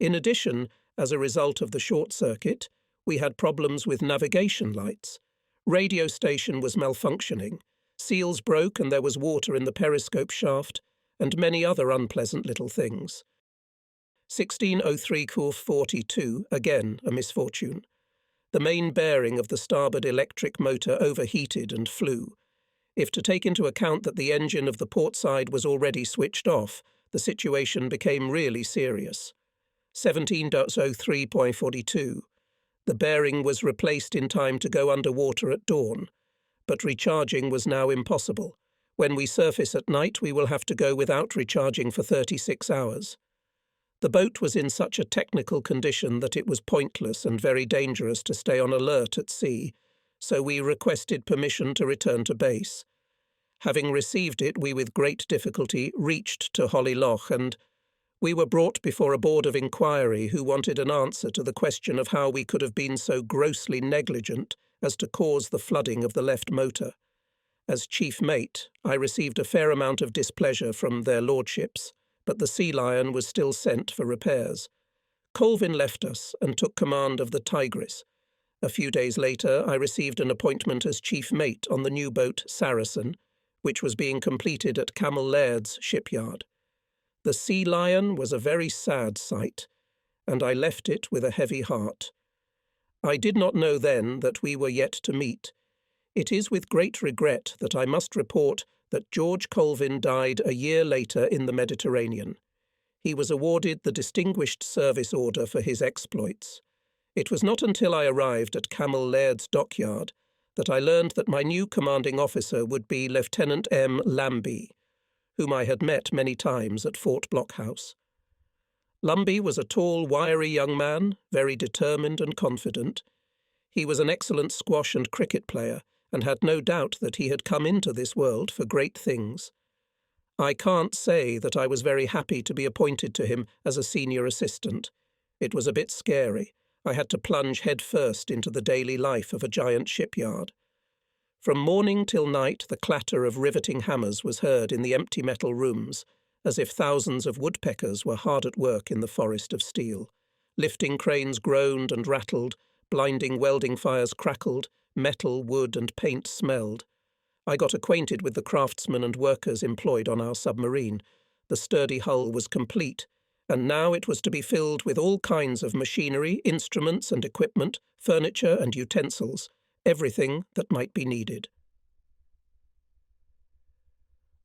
In addition, as a result of the short circuit, we had problems with navigation lights. Radio station was malfunctioning, seals broke and there was water in the periscope shaft, and many other unpleasant little things. 1603-42, again a misfortune. The main bearing of the starboard electric motor overheated and flew. If to take into account that the engine of the port side was already switched off, the situation became really serious. 17.03.42. The bearing was replaced in time to go underwater at dawn, but recharging was now impossible. When we surface at night, we will have to go without recharging for 36 hours. The boat was in such a technical condition that it was pointless and very dangerous to stay on alert at sea, so we requested permission to return to base. Having received it, we with great difficulty reached to Holly Loch, and we were brought before a board of inquiry who wanted an answer to the question of how we could have been so grossly negligent as to cause the flooding of the left motor. As chief mate, I received a fair amount of displeasure from their lordships, but the Sea Lion was still sent for repairs. Colvin left us and took command of the Tigris. A few days later, I received an appointment as chief mate on the new boat Saracen, which was being completed at Camel Laird's shipyard. The Sea Lion was a very sad sight, and I left it with a heavy heart. I did not know then that we were yet to meet. It is with great regret that I must report that George Colvin died a year later in the Mediterranean. He was awarded the Distinguished Service Order for his exploits. It was not until I arrived at Camel Laird's dockyard that I learned that my new commanding officer would be Lieutenant M. Lambie, whom I had met many times at Fort Blockhouse. Lambie was a tall, wiry young man, very determined and confident. He was an excellent squash and cricket player, and had no doubt that he had come into this world for great things. I can't say that I was very happy to be appointed to him as a senior assistant. It was a bit scary. I had to plunge head first into the daily life of a giant shipyard. From morning till night the clatter of riveting hammers was heard in the empty metal rooms, as if thousands of woodpeckers were hard at work in the forest of steel. Lifting cranes groaned and rattled, blinding welding fires crackled, metal, wood and paint smelled. I got acquainted with the craftsmen and workers employed on our submarine. The sturdy hull was complete, and now it was to be filled with all kinds of machinery, instruments and equipment, furniture and utensils, everything that might be needed.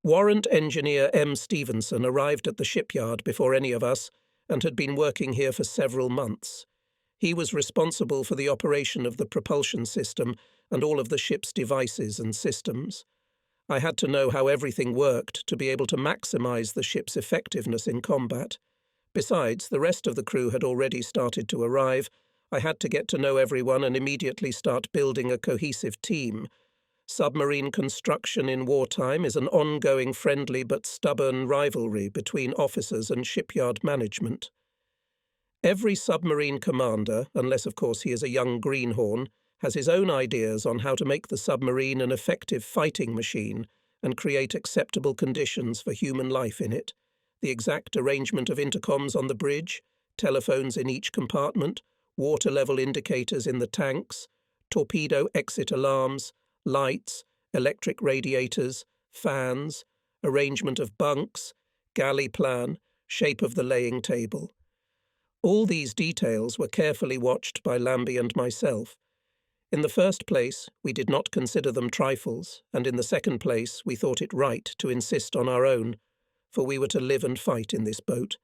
Warrant Engineer M. Stevenson arrived at the shipyard before any of us and had been working here for several months. He was responsible for the operation of the propulsion system and all of the ship's devices and systems. I had to know how everything worked to be able to maximize the ship's effectiveness in combat. Besides, the rest of the crew had already started to arrive. I had to get to know everyone and immediately start building a cohesive team. Submarine construction in wartime is an ongoing friendly but stubborn rivalry between officers and shipyard management. Every submarine commander, unless of course he is a young greenhorn, has his own ideas on how to make the submarine an effective fighting machine and create acceptable conditions for human life in it. The exact arrangement of intercoms on the bridge, telephones in each compartment, water level indicators in the tanks, torpedo exit alarms, lights, electric radiators, fans, arrangement of bunks, galley plan, shape of the laying table. All these details were carefully watched by Lambie and myself. In the first place, we did not consider them trifles, and in the second place, we thought it right to insist on our own, for we were to live and fight in this boat.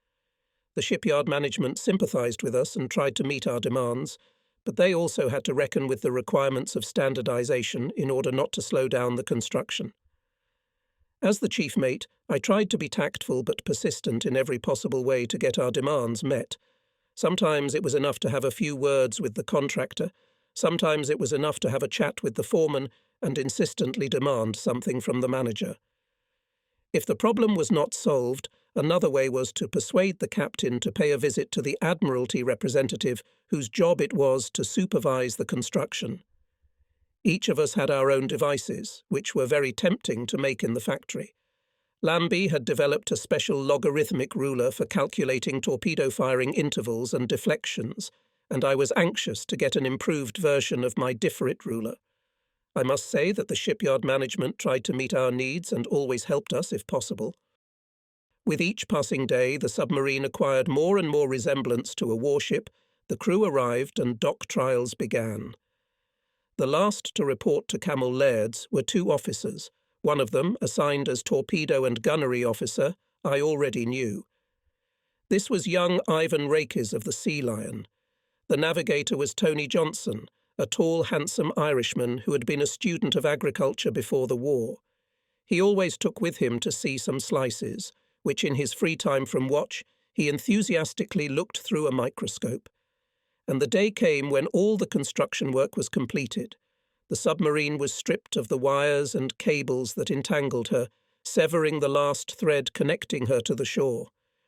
The shipyard management sympathized with us and tried to meet our demands, but they also had to reckon with the requirements of standardization in order not to slow down the construction. As the chief mate, I tried to be tactful but persistent in every possible way to get our demands met. Sometimes it was enough to have a few words with the contractor. Sometimes it was enough to have a chat with the foreman and insistently demand something from the manager. If the problem was not solved, another way was to persuade the captain to pay a visit to the Admiralty representative whose job it was to supervise the construction. Each of us had our own devices, which were very tempting to make in the factory. Lambie had developed a special logarithmic ruler for calculating torpedo firing intervals and deflections, and I was anxious to get an improved version of my differit ruler. I must say that the shipyard management tried to meet our needs and always helped us if possible. With each passing day, the submarine acquired more and more resemblance to a warship, the crew arrived and dock trials began. The last to report to Camel Laird's were two officers. One of them, assigned as torpedo and gunnery officer, I already knew. This was young Ivan Rakes of the Sea Lion. The navigator was Tony Johnson, a tall, handsome Irishman who had been a student of agriculture before the war. He always took with him to see some slices, which in his free time from watch he enthusiastically looked through a microscope. And the day came when all the construction work was completed. The submarine was stripped of the wires and cables that entangled her, severing the last thread connecting her to the shore.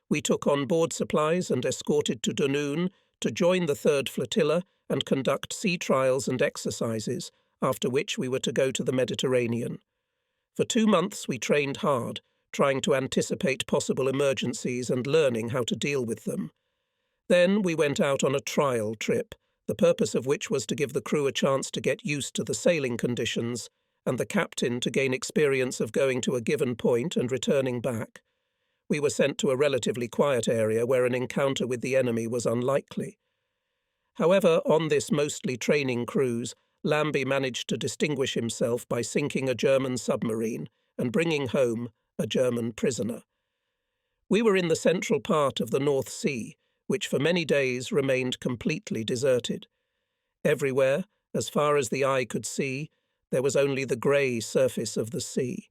We took on board supplies and escorted to Dunoon to join the 3rd Flotilla and conduct sea trials and exercises, after which we were to go to the Mediterranean. For 2 months we trained hard, trying to anticipate possible emergencies and learning how to deal with them. Then we went out on a trial trip, the purpose of which was to give the crew a chance to get used to the sailing conditions and the captain to gain experience of going to a given point and returning back. We were sent to a relatively quiet area where an encounter with the enemy was unlikely. However, on this mostly training cruise, Lambie managed to distinguish himself by sinking a German submarine and bringing home a German prisoner. We were in the central part of the North Sea, which for many days remained completely deserted. Everywhere, as far as the eye could see, there was only the grey surface of the sea.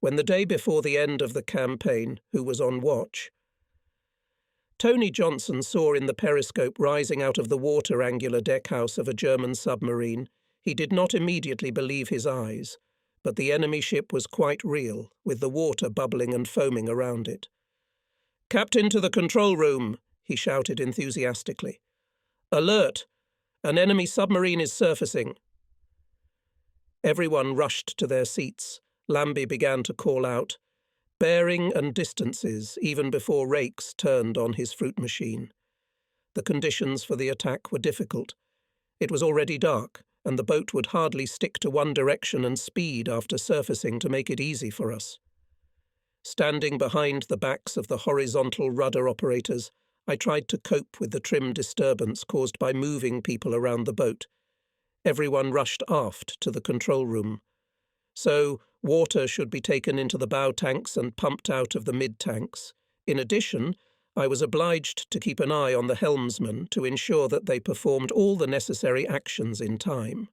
When the day before the end of the campaign, who was on watch? Tony Johnson saw in the periscope rising out of the water angular deckhouse of a German submarine. He did not immediately believe his eyes, but the enemy ship was quite real, with the water bubbling and foaming around it. "Captain to the control room," he shouted enthusiastically. "Alert! An enemy submarine is surfacing." Everyone rushed to their seats. Lambie began to call out, "Bearing and distances," even before Rakes turned on his fruit machine. The conditions for the attack were difficult. It was already dark, and the boat would hardly stick to one direction and speed after surfacing to make it easy for us. Standing behind the backs of the horizontal rudder operators, I tried to cope with the trim disturbance caused by moving people around the boat. Everyone rushed aft to the control room. So, water should be taken into the bow tanks and pumped out of the mid-tanks. In addition, I was obliged to keep an eye on the helmsmen to ensure that they performed all the necessary actions in time.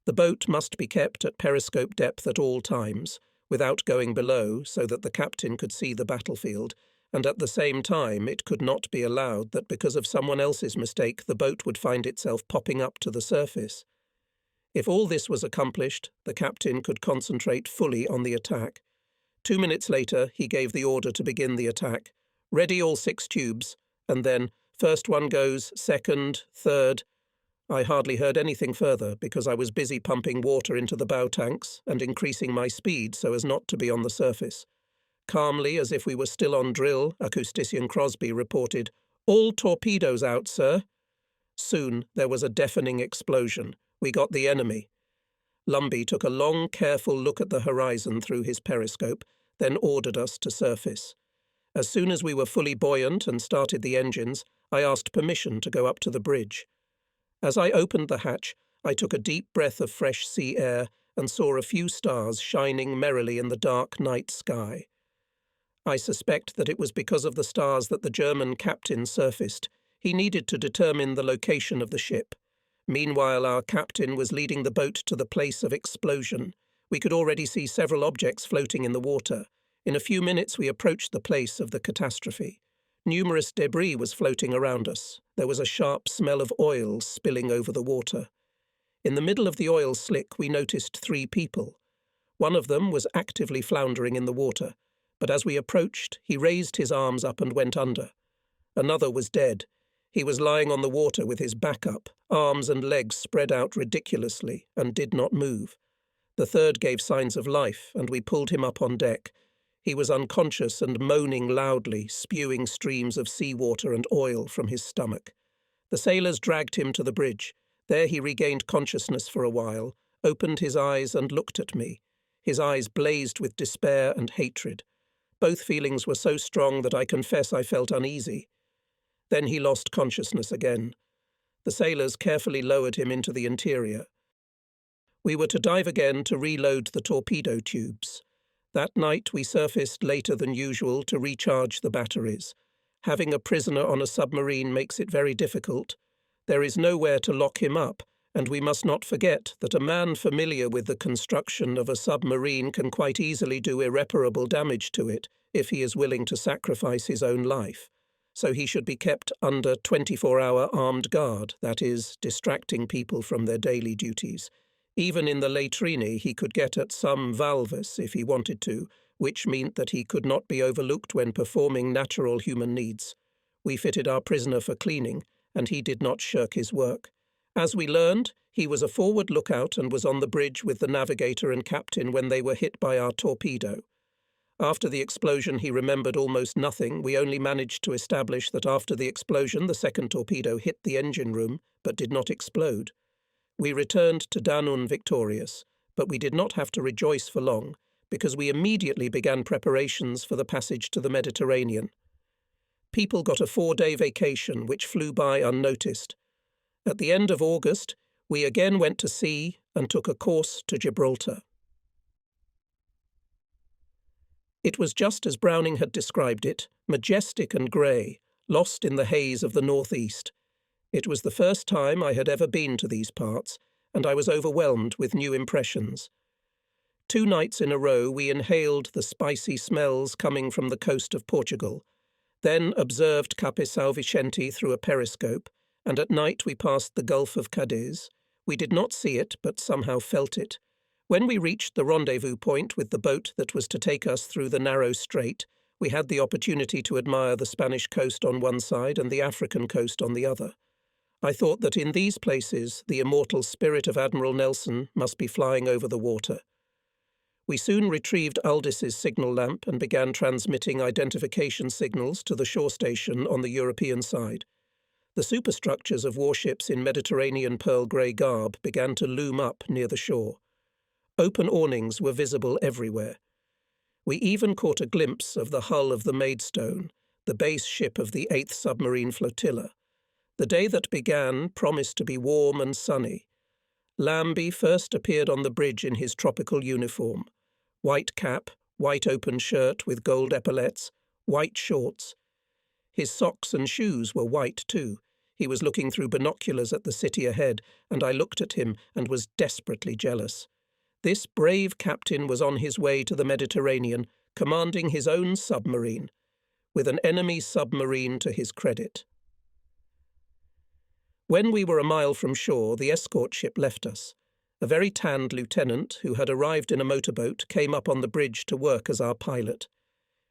The boat must be kept at periscope depth at all times, without going below, so that the captain could see the battlefield, and at the same time it could not be allowed that because of someone else's mistake the boat would find itself popping up to the surface. If all this was accomplished, the captain could concentrate fully on the attack. 2 minutes later, he gave the order to begin the attack. "Ready all 6 tubes," and then, "First one goes, second, third." I hardly heard anything further because I was busy pumping water into the bow tanks and increasing my speed so as not to be on the surface. Calmly, as if we were still on drill, Acoustician Crosby reported, "All torpedoes out, sir." Soon there was a deafening explosion. We got the enemy. Lumbie took a long, careful look at the horizon through his periscope, then ordered us to surface. As soon as we were fully buoyant and started the engines, I asked permission to go up to the bridge. As I opened the hatch, I took a deep breath of fresh sea air and saw a few stars shining merrily in the dark night sky. I suspect that it was because of the stars that the German captain surfaced. He needed to determine the location of the ship. Meanwhile, our captain was leading the boat to the place of explosion. We could already see several objects floating in the water. In a few minutes we approached the place of the catastrophe. Numerous debris was floating around us. There was a sharp smell of oil spilling over the water. In the middle of the oil slick we noticed 3 people. One of them was actively floundering in the water, but as we approached he raised his arms up and went under. Another was dead. He was lying on the water with his back up, arms and legs spread out ridiculously, and did not move. The third gave signs of life, and we pulled him up on deck. He was unconscious and moaning loudly, spewing streams of seawater and oil from his stomach. The sailors dragged him to the bridge. There he regained consciousness for a while, opened his eyes and looked at me. His eyes blazed with despair and hatred. Both feelings were so strong that I confess I felt uneasy. Then he lost consciousness again. The sailors carefully lowered him into the interior. We were to dive again to reload the torpedo tubes. That night we surfaced later than usual to recharge the batteries. Having a prisoner on a submarine makes it very difficult. There is nowhere to lock him up, and we must not forget that a man familiar with the construction of a submarine can quite easily do irreparable damage to it if he is willing to sacrifice his own life. So he should be kept under 24-hour armed guard, that is, distracting people from their daily duties. Even in the latrine he could get at some valves if he wanted to, which meant that he could not be overlooked when performing natural human needs. We fitted our prisoner for cleaning, and he did not shirk his work. As we learned, he was a forward lookout and was on the bridge with the navigator and captain when they were hit by our torpedo. After the explosion he remembered almost nothing. We only managed to establish that after the explosion the second torpedo hit the engine room, but did not explode. We returned to Danun victorious, but we did not have to rejoice for long, because we immediately began preparations for the passage to the Mediterranean. People got a 4-day vacation, which flew by unnoticed. At the end of August, we again went to sea and took a course to Gibraltar. It was just as Browning had described it, majestic and grey, lost in the haze of the northeast. It was the first time I had ever been to these parts, and I was overwhelmed with new impressions. 2 nights in a row we inhaled the spicy smells coming from the coast of Portugal, then observed Cape São Vicente through a periscope, and at night we passed the Gulf of Cadiz. We did not see it, but somehow felt it. When we reached the rendezvous point with the boat that was to take us through the narrow strait, we had the opportunity to admire the Spanish coast on one side and the African coast on the other. I thought that in these places the immortal spirit of Admiral Nelson must be flying over the water. We soon retrieved Aldis's signal lamp and began transmitting identification signals to the shore station on the European side. The superstructures of warships in Mediterranean pearl grey garb began to loom up near the shore. Open awnings were visible everywhere. We even caught a glimpse of the hull of the Maidstone, the base ship of the 8th Submarine Flotilla. The day that began promised to be warm and sunny. Lambie first appeared on the bridge in his tropical uniform. White cap, white open shirt with gold epaulettes, white shorts. His socks and shoes were white too. He was looking through binoculars at the city ahead, and I looked at him and was desperately jealous. This brave captain was on his way to the Mediterranean, commanding his own submarine, with an enemy submarine to his credit. When we were a mile from shore, the escort ship left us. A very tanned lieutenant, who had arrived in a motorboat, came up on the bridge to work as our pilot.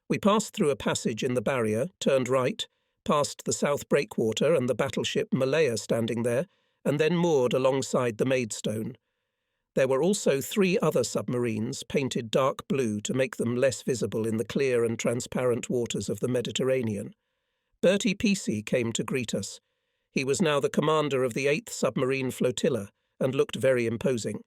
We passed through a passage in the barrier, turned right, past the South Breakwater and the battleship Malaya standing there, and then moored alongside the Maidstone. There were also 3 other submarines, painted dark blue to make them less visible in the clear and transparent waters of the Mediterranean. Bertie Peacey came to greet us. He was now the commander of the 8th Submarine Flotilla, and looked very imposing.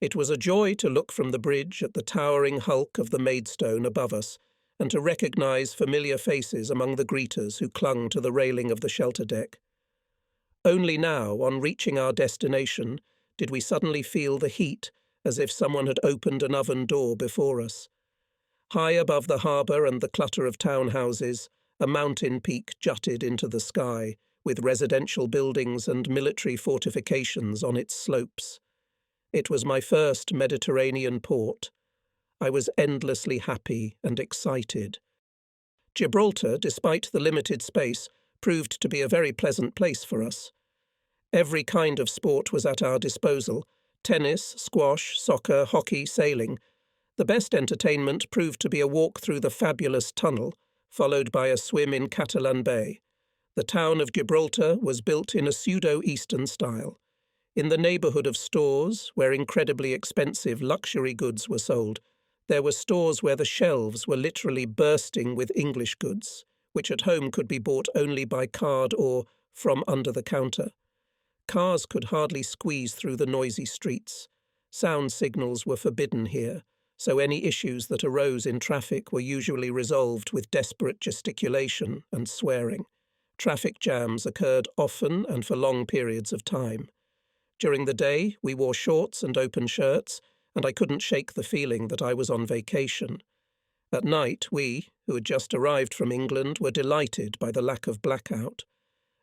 It was a joy to look from the bridge at the towering hulk of the Maidstone above us, and to recognise familiar faces among the greeters who clung to the railing of the shelter deck. Only now, on reaching our destination, did we suddenly feel the heat, as if someone had opened an oven door before us. High above the harbour and the clutter of townhouses, a mountain peak jutted into the sky, with residential buildings and military fortifications on its slopes. It was my first Mediterranean port. I was endlessly happy and excited. Gibraltar, despite the limited space, proved to be a very pleasant place for us. Every kind of sport was at our disposal: tennis, squash, soccer, hockey, sailing. The best entertainment proved to be a walk through the fabulous tunnel, followed by a swim in Catalan Bay. The town of Gibraltar was built in a pseudo-Eastern style. In the neighbourhood of stores, where incredibly expensive luxury goods were sold, there were stores where the shelves were literally bursting with English goods, which at home could be bought only by card or from under the counter. Cars could hardly squeeze through the noisy streets. Sound signals were forbidden here, so any issues that arose in traffic were usually resolved with desperate gesticulation and swearing. Traffic jams occurred often and for long periods of time. During the day, we wore shorts and open shirts, and I couldn't shake the feeling that I was on vacation. At night, we, who had just arrived from England, were delighted by the lack of blackout.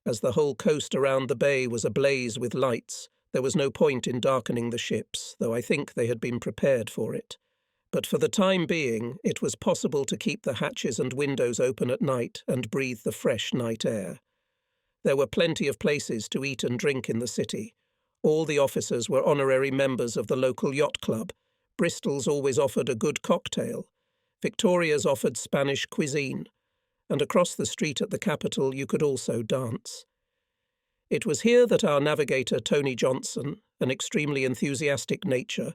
As the whole coast around the bay was ablaze with lights, there was no point in darkening the ships, though I think they had been prepared for it. But for the time being, it was possible to keep the hatches and windows open at night and breathe the fresh night air. There were plenty of places to eat and drink in the city. All the officers were honorary members of the local yacht club. Bristol's always offered a good cocktail. Victoria's offered Spanish cuisine. And across the street at the capital you could also dance. It was here that our navigator Tony Johnson, an extremely enthusiastic nature,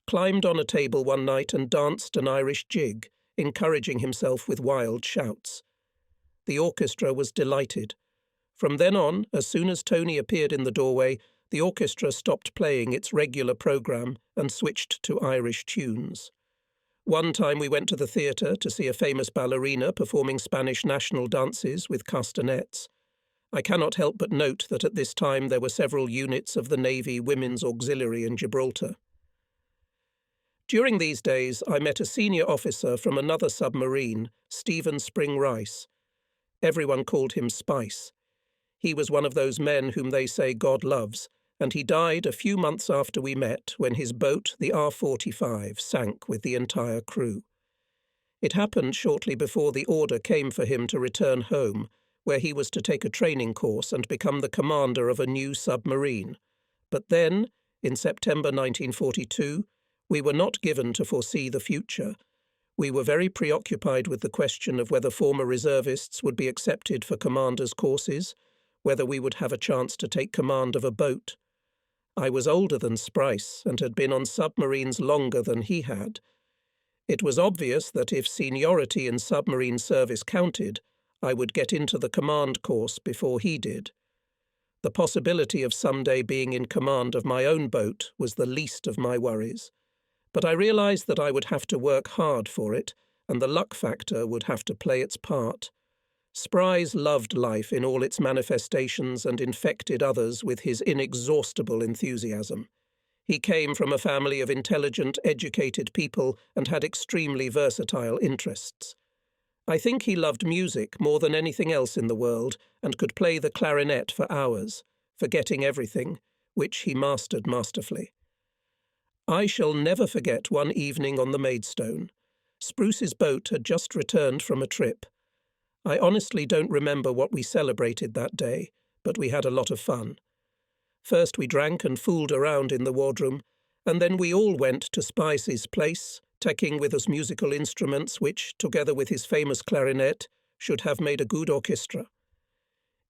climbed on a table one night and danced an Irish jig, encouraging himself with wild shouts. The orchestra was delighted. From then on, as soon as Tony appeared in the doorway, the orchestra stopped playing its regular programme and switched to Irish tunes. One time we went to the theatre to see a famous ballerina performing Spanish national dances with castanets. I cannot help but note that at this time there were several units of the Navy Women's Auxiliary in Gibraltar. During these days, I met a senior officer from another submarine, Stephen Spring Rice. Everyone called him Spice. He was one of those men whom they say God loves, and he died a few months after we met when his boat, the R-45, sank with the entire crew. It happened shortly before the order came for him to return home, where he was to take a training course and become the commander of a new submarine. But then, in September 1942, we were not given to foresee the future. We were very preoccupied with the question of whether former reservists would be accepted for commanders' courses, whether we would have a chance to take command of a boat. I was older than Sprice and had been on submarines longer than he had. It was obvious that if seniority in submarine service counted, I would get into the command course before he did. The possibility of someday being in command of my own boat was the least of my worries, but I realized that I would have to work hard for it, and the luck factor would have to play its part. Spry's loved life in all its manifestations and infected others with his inexhaustible enthusiasm. He came from a family of intelligent, educated people and had extremely versatile interests. I think he loved music more than anything else in the world and could play the clarinet for hours, forgetting everything, which he mastered masterfully. I shall never forget one evening on the Maidstone. Spruce's boat had just returned from a trip. I honestly don't remember what we celebrated that day, but we had a lot of fun. First we drank and fooled around in the wardroom, and then we all went to Spice's place, taking with us musical instruments which, together with his famous clarinet, should have made a good orchestra.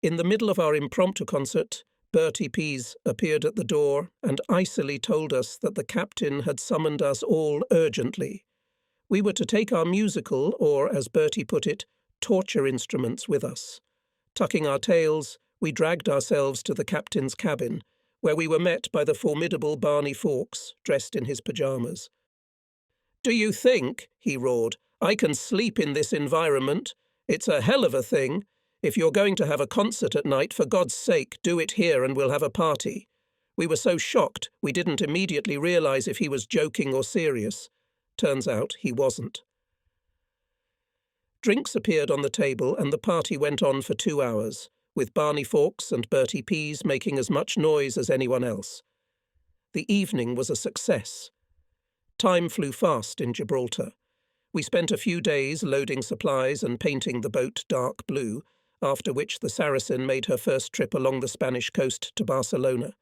In the middle of our impromptu concert, Bertie Pease appeared at the door and icily told us that the captain had summoned us all urgently. We were to take our musical, or, as Bertie put it, torture instruments with us. Tucking our tails, we dragged ourselves to the captain's cabin, where we were met by the formidable Barney Fawkes, dressed in his pyjamas. "Do you think," he roared, "I can sleep in this environment? It's a hell of a thing. If you're going to have a concert at night, for God's sake, do it here and we'll have a party." We were so shocked we didn't immediately realize if he was joking or serious. Turns out he wasn't. Drinks appeared on the table and the party went on for 2 hours, with Barney Fawkes and Bertie Pease making as much noise as anyone else. The evening was a success. Time flew fast in Gibraltar. We spent a few days loading supplies and painting the boat dark blue, after which the Saracen made her first trip along the Spanish coast to Barcelona.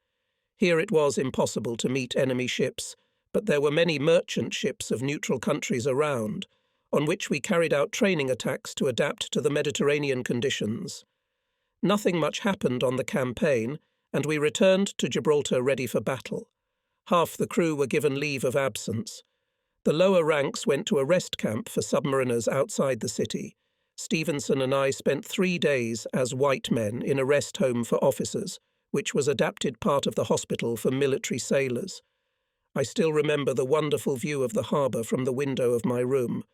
Here it was impossible to meet enemy ships, but there were many merchant ships of neutral countries around, on which we carried out training attacks to adapt to the Mediterranean conditions. Nothing much happened on the campaign, and we returned to Gibraltar ready for battle. Half the crew were given leave of absence. The lower ranks went to a rest camp for submariners outside the city. Stevenson and I spent 3 days as white men in a rest home for officers, which was adapted part of the hospital for military sailors. I still remember the wonderful view of the harbour from the window of my room.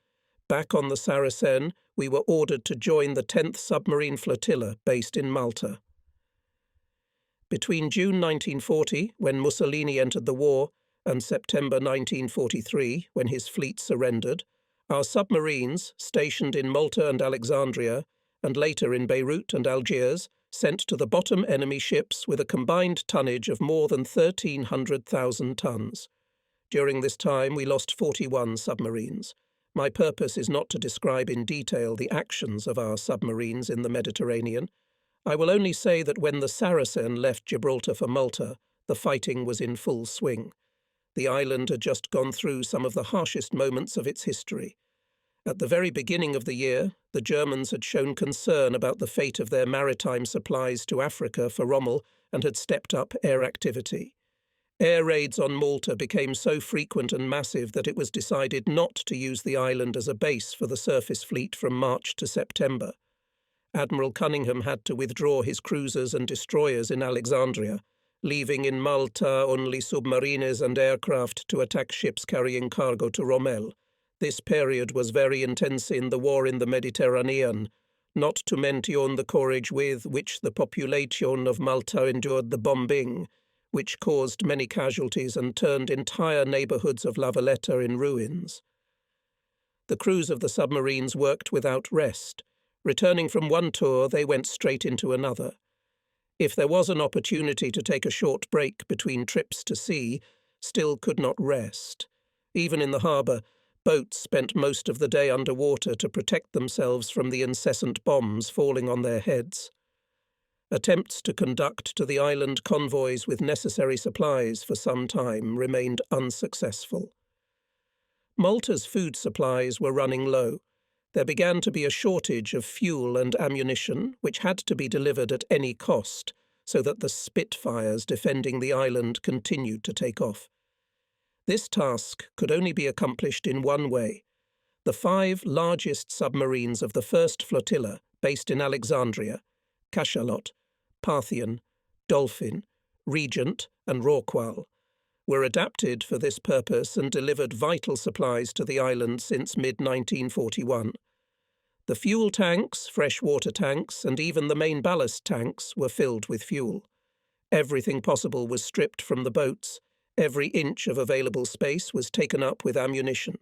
Back on the Saracen, we were ordered to join the 10th Submarine Flotilla based in Malta. Between June 1940, when Mussolini entered the war, and September 1943, when his fleet surrendered, our submarines, stationed in Malta and Alexandria, and later in Beirut and Algiers, sent to the bottom enemy ships with a combined tonnage of more than 1,300,000 tons. During this time, we lost 41 submarines. My purpose is not to describe in detail the actions of our submarines in the Mediterranean. I will only say that when the Saracen left Gibraltar for Malta, the fighting was in full swing. The island had just gone through some of the harshest moments of its history. At the very beginning of the year, the Germans had shown concern about the fate of their maritime supplies to Africa for Rommel and had stepped up air activity. Air raids on Malta became so frequent and massive that it was decided not to use the island as a base for the surface fleet from March to September. Admiral Cunningham had to withdraw his cruisers and destroyers in Alexandria, leaving in Malta only submarines and aircraft to attack ships carrying cargo to Rommel. This period was very intense in the war in the Mediterranean, not to mention the courage with which the population of Malta endured the bombing, which caused many casualties and turned entire neighbourhoods of La Valletta in ruins. The crews of the submarines worked without rest. Returning from one tour, they went straight into another. If there was an opportunity to take a short break between trips to sea, still could not rest. Even in the harbour, boats spent most of the day underwater to protect themselves from the incessant bombs falling on their heads. Attempts to conduct to the island convoys with necessary supplies for some time remained unsuccessful. Malta's food supplies were running low. there began to be a shortage of fuel and ammunition, which had to be delivered at any cost, so that the Spitfires defending the island continued to take off. This task could only be accomplished in one way. The 5 largest submarines of the first flotilla, based in Alexandria, Cachalot, Parthian, Dolphin, Regent, and Rorqual, were adapted for this purpose and delivered vital supplies to the island since mid-1941. The fuel tanks, freshwater tanks, and even the main ballast tanks were filled with fuel. Everything possible was stripped from the boats. Every inch of available space was taken up with ammunition.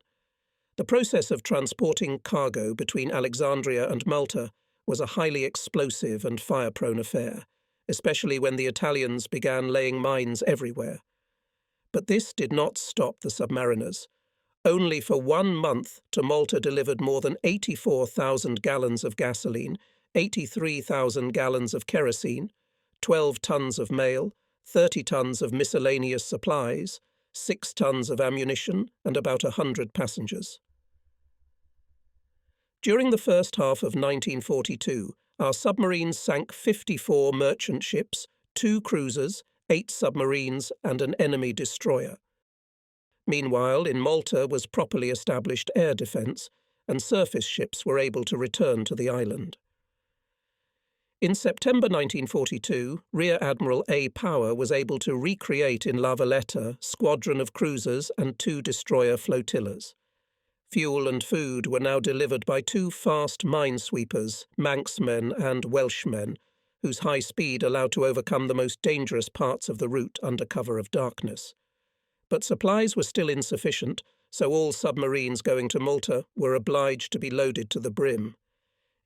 The process of transporting cargo between Alexandria and Malta was a highly explosive and fire-prone affair, especially when the Italians began laying mines everywhere. But this did not stop the submariners. Only for 1 month, Malta delivered more than 84,000 gallons of gasoline, 83,000 gallons of kerosene, 12 tons of mail, 30 tons of miscellaneous supplies, 6 tons of ammunition, and about 100 passengers. During the first half of 1942, our submarines sank 54 merchant ships, 2 cruisers, 8 submarines, and an enemy destroyer. Meanwhile, in Malta was properly established air defence, and surface ships were able to return to the island. In September 1942, Rear Admiral A. Power was able to recreate in La Valletta squadron of cruisers and 2 destroyer flotillas. Fuel and food were now delivered by 2 fast minesweepers, Manxmen and Welshmen, whose high speed allowed to overcome the most dangerous parts of the route under cover of darkness. But supplies were still insufficient, so all submarines going to Malta were obliged to be loaded to the brim.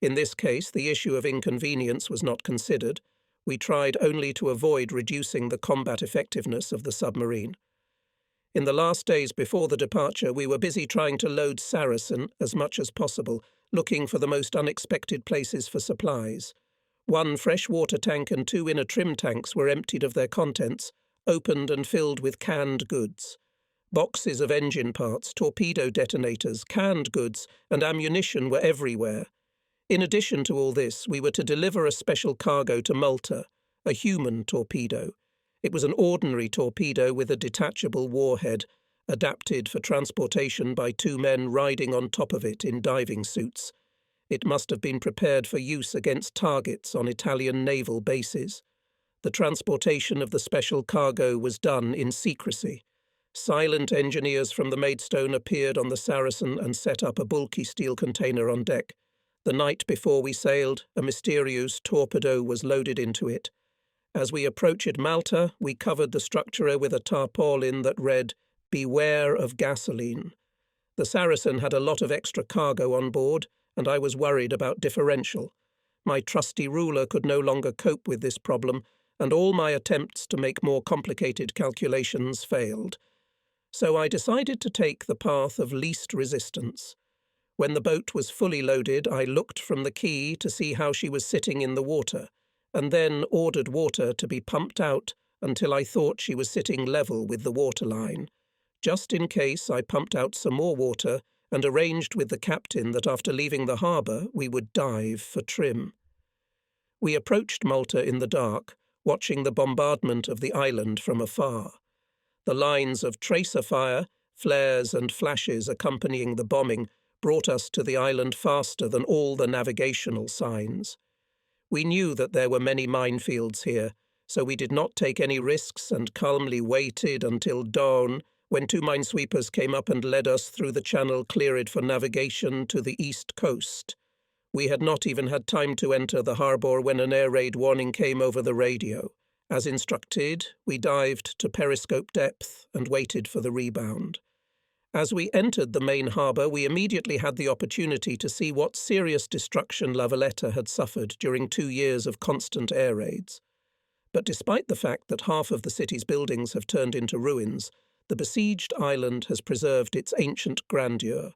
In this case, the issue of inconvenience was not considered. We tried only to avoid reducing the combat effectiveness of the submarine. In the last days before the departure, we were busy trying to load Saracen as much as possible, looking for the most unexpected places for supplies. 1 freshwater tank and 2 inner trim tanks were emptied of their contents, opened and filled with canned goods. Boxes of engine parts, torpedo detonators, canned goods, and ammunition were everywhere. In addition to all this, we were to deliver a special cargo to Malta, a human torpedo. It was an ordinary torpedo with a detachable warhead, adapted for transportation by 2 men riding on top of it in diving suits. It must have been prepared for use against targets on Italian naval bases. The transportation of the special cargo was done in secrecy. Silent engineers from the Maidstone appeared on the Saracen and set up a bulky steel container on deck. The night before we sailed, a mysterious torpedo was loaded into it. As we approached Malta, we covered the structure with a tarpaulin that read, "Beware of gasoline." The Saracen had a lot of extra cargo on board, and I was worried about differential. My trusty ruler could no longer cope with this problem, and all my attempts to make more complicated calculations failed. So I decided to take the path of least resistance. When the boat was fully loaded, I looked from the quay to see how she was sitting in the water, and then ordered water to be pumped out until I thought she was sitting level with the waterline. Just in case, I pumped out some more water and arranged with the captain that after leaving the harbour we would dive for trim. We approached Malta in the dark, watching the bombardment of the island from afar. The lines of tracer fire, flares and flashes accompanying the bombing brought us to the island faster than all the navigational signs. We knew that there were many minefields here, so we did not take any risks and calmly waited until dawn, when 2 minesweepers came up and led us through the channel cleared for navigation to the east coast. We had not even had time to enter the harbour when an air raid warning came over the radio. As instructed, we dived to periscope depth and waited for the rebound. As we entered the main harbour, we immediately had the opportunity to see what serious destruction La Valletta had suffered during 2 years of constant air raids. But despite the fact that half of the city's buildings have turned into ruins, the besieged island has preserved its ancient grandeur.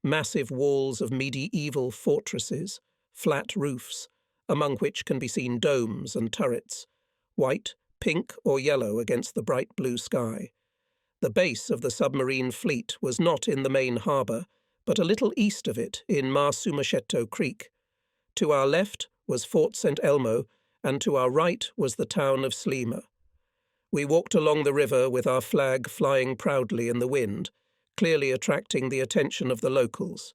Massive walls of medieval fortresses, flat roofs, among which can be seen domes and turrets, white, pink or yellow against the bright blue sky. The base of the submarine fleet was not in the main harbour, but a little east of it in Mar Sumasceto Creek. To our left was Fort St. Elmo, and to our right was the town of Slima. We walked along the river with our flag flying proudly in the wind, clearly attracting the attention of the locals.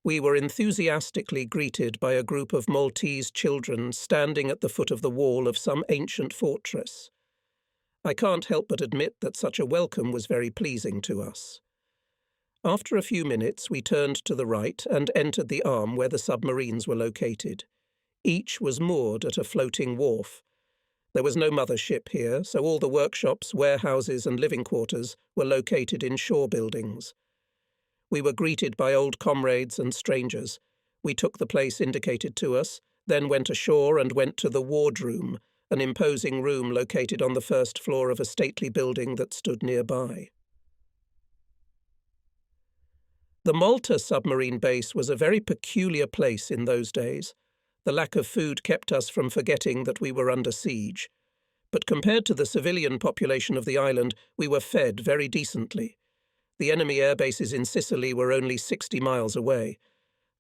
We were enthusiastically greeted by a group of Maltese children standing at the foot of the wall of some ancient fortress. I can't help but admit that such a welcome was very pleasing to us. After a few minutes, we turned to the right and entered the arm where the submarines were located. Each was moored at a floating wharf. There was no mother ship here, so all the workshops, warehouses and living quarters were located in shore buildings. We were greeted by old comrades and strangers. We took the place indicated to us, then went ashore and went to the wardroom, an imposing room located on the first floor of a stately building that stood nearby. The Malta submarine base was a very peculiar place in those days. The lack of food kept us from forgetting that we were under siege. But compared to the civilian population of the island, we were fed very decently. The enemy air bases in Sicily were only 60 miles away.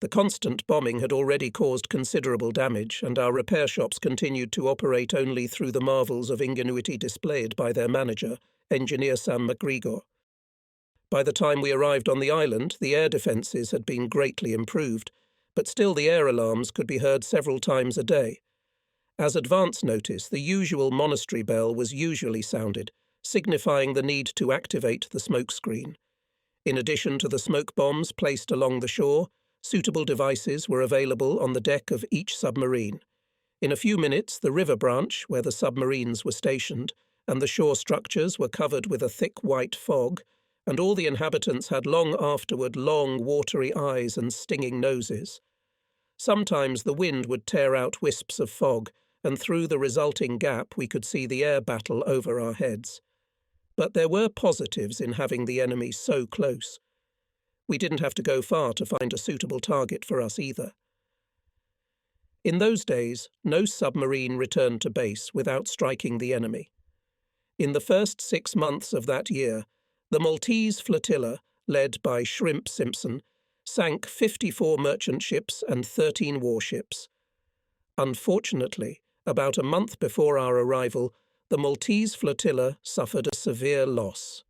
The constant bombing had already caused considerable damage, and our repair shops continued to operate only through the marvels of ingenuity displayed by their manager, Engineer Sam McGregor. By the time we arrived on the island, the air defences had been greatly improved, but still the air alarms could be heard several times a day. As advance notice, the usual monastery bell was usually sounded, signifying the need to activate the smokescreen. In addition to the smoke bombs placed along the shore, suitable devices were available on the deck of each submarine. In a few minutes, the river branch, where the submarines were stationed, and the shore structures were covered with a thick white fog, and all the inhabitants had long afterward long watery eyes and stinging noses. Sometimes the wind would tear out wisps of fog, and through the resulting gap we could see the air battle over our heads. But there were positives in having the enemy so close. We didn't have to go far to find a suitable target for us either. In those days, no submarine returned to base without striking the enemy. In the first 6 months of that year, the Maltese flotilla, led by Shrimp Simpson, sank 54 merchant ships and 13 warships. Unfortunately, about a month before our arrival, the Maltese flotilla suffered a severe loss.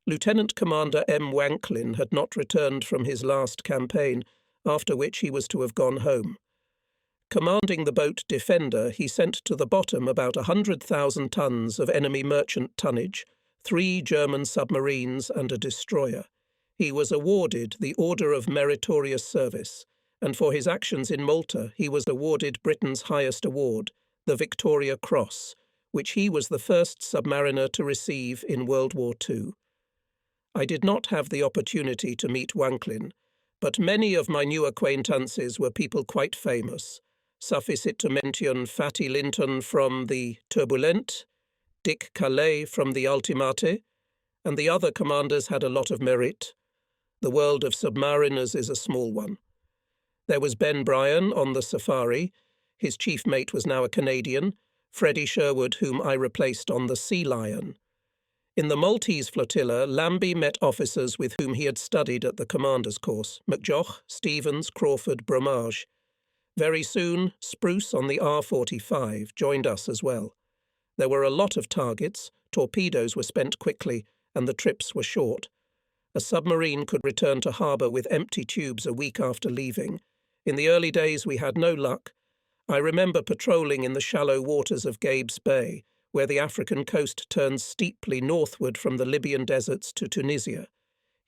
Lieutenant Commander M. Wanklin had not returned from his last campaign, after which he was to have gone home. Commanding the boat Defender, he sent to the bottom about 100,000 tons of enemy merchant tonnage, 3 German submarines and a destroyer. He was awarded the Order of Meritorious Service, and for his actions in Malta he was awarded Britain's highest award, the Victoria Cross, which he was the first submariner to receive in World War II. I did not have the opportunity to meet Wanklin, but many of my new acquaintances were people quite famous. Suffice it to mention Fatty Linton from the Turbulent, Dick Calais from the Ultimate, and the other commanders had a lot of merit. The world of submariners is a small one. There was Ben Bryan on the Safari. His chief mate was now a Canadian, Freddie Sherwood, whom I replaced on the Sea Lion. In the Maltese flotilla, Lambie met officers with whom he had studied at the commander's course, McJoch, Stevens, Crawford, Bromage. Very soon, Spruce on the R-45 joined us as well. There were a lot of targets, torpedoes were spent quickly, and the trips were short. A submarine could return to harbour with empty tubes a week after leaving. In the early days we had no luck. I remember patrolling in the shallow waters of Gabes Bay, where the African coast turns steeply northward from the Libyan deserts to Tunisia.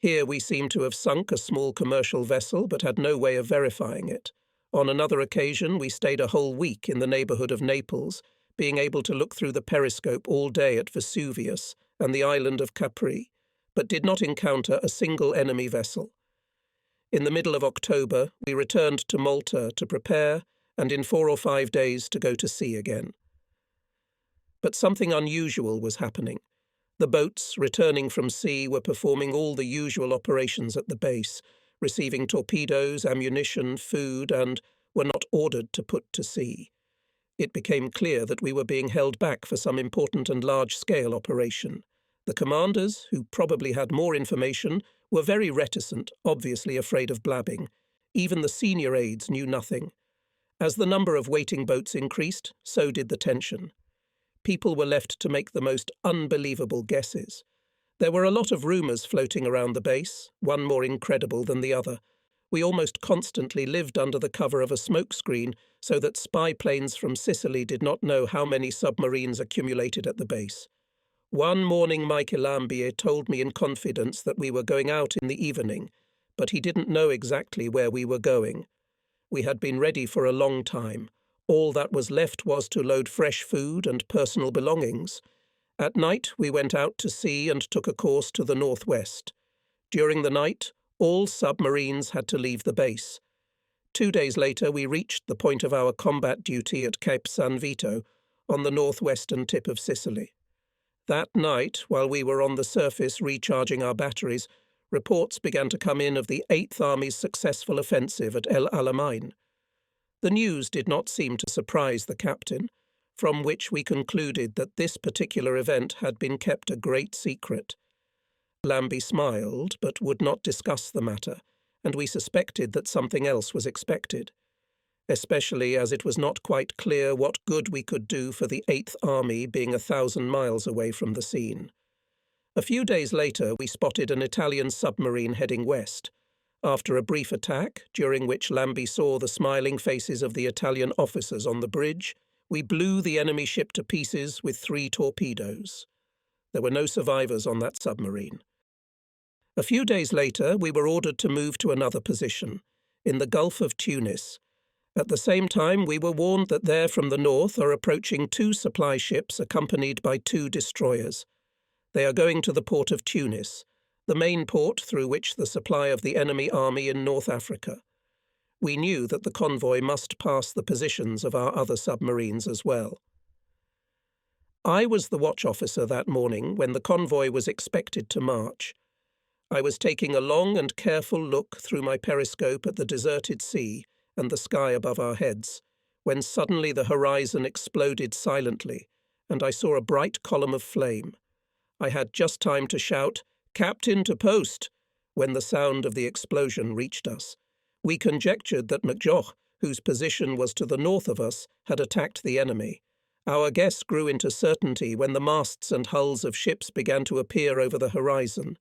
Here we seemed to have sunk a small commercial vessel, but had no way of verifying it. On another occasion we stayed a whole week in the neighbourhood of Naples, being able to look through the periscope all day at Vesuvius and the island of Capri, but did not encounter a single enemy vessel. In the middle of October, we returned to Malta to prepare, and in 4 or 5 days to go to sea again. But something unusual was happening. The boats, returning from sea, were performing all the usual operations at the base, receiving torpedoes, ammunition, food, and were not ordered to put to sea. It became clear that we were being held back for some important and large-scale operation. The commanders, who probably had more information, were very reticent, obviously afraid of blabbing. Even the senior aides knew nothing. As the number of waiting boats increased, so did the tension. People were left to make the most unbelievable guesses. There were a lot of rumours floating around the base, one more incredible than the other. We almost constantly lived under the cover of a smokescreen so that spy planes from Sicily did not know how many submarines accumulated at the base. One morning Michelambier told me in confidence that we were going out in the evening, but he didn't know exactly where we were going. We had been ready for a long time. All that was left was to load fresh food and personal belongings. At night we went out to sea and took a course to the northwest. During the night, all submarines had to leave the base. 2 days later we reached the point of our combat duty at Cape San Vito, on the northwestern tip of Sicily. That night, while we were on the surface recharging our batteries, reports began to come in of the 8th Army's successful offensive at El Alamein. The news did not seem to surprise the captain, from which we concluded that this particular event had been kept a great secret. Lambie smiled, but would not discuss the matter, and we suspected that something else was expected, especially as it was not quite clear what good we could do for the 8th Army being 1,000 miles away from the scene. A few days later we spotted an Italian submarine heading west. After a brief attack, during which Lambie saw the smiling faces of the Italian officers on the bridge, we blew the enemy ship to pieces with 3 torpedoes. There were no survivors on that submarine. A few days later we were ordered to move to another position, in the Gulf of Tunis. At the same time we were warned that there from the north are approaching 2 supply ships accompanied by 2 destroyers. They are going to the port of Tunis, the main port through which the supply of the enemy army in North Africa. We knew that the convoy must pass the positions of our other submarines as well. I was the watch officer that morning when the convoy was expected to march. I was taking a long and careful look through my periscope at the deserted sea and the sky above our heads, when suddenly the horizon exploded silently, and I saw a bright column of flame. I had just time to shout, "Captain to post!" when the sound of the explosion reached us. We conjectured that MacJoch, whose position was to the north of us, had attacked the enemy. Our guess grew into certainty when the masts and hulls of ships began to appear over the horizon.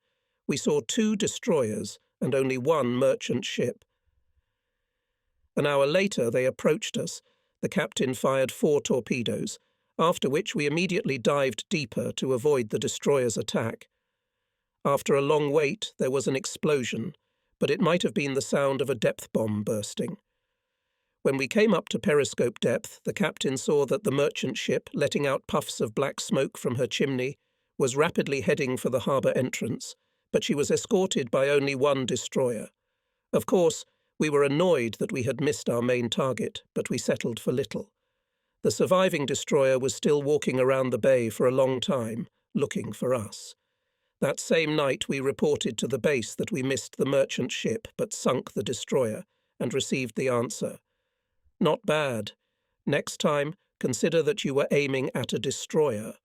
We saw 2 destroyers and only 1 merchant ship. An hour later they approached us. The captain fired 4 torpedoes, after which we immediately dived deeper to avoid the destroyer's attack. After a long wait there was an explosion, but it might have been the sound of a depth bomb bursting. When we came up to periscope depth, the captain saw that the merchant ship, letting out puffs of black smoke from her chimney, was rapidly heading for the harbour entrance, but she was escorted by only 1 destroyer. Of course, we were annoyed that we had missed our main target, but we settled for little. The surviving destroyer was still walking around the bay for a long time, looking for us. That same night we reported to the base that we missed the merchant ship but sunk the destroyer, and received the answer, "Not bad. Next time, consider that you were aiming at a destroyer."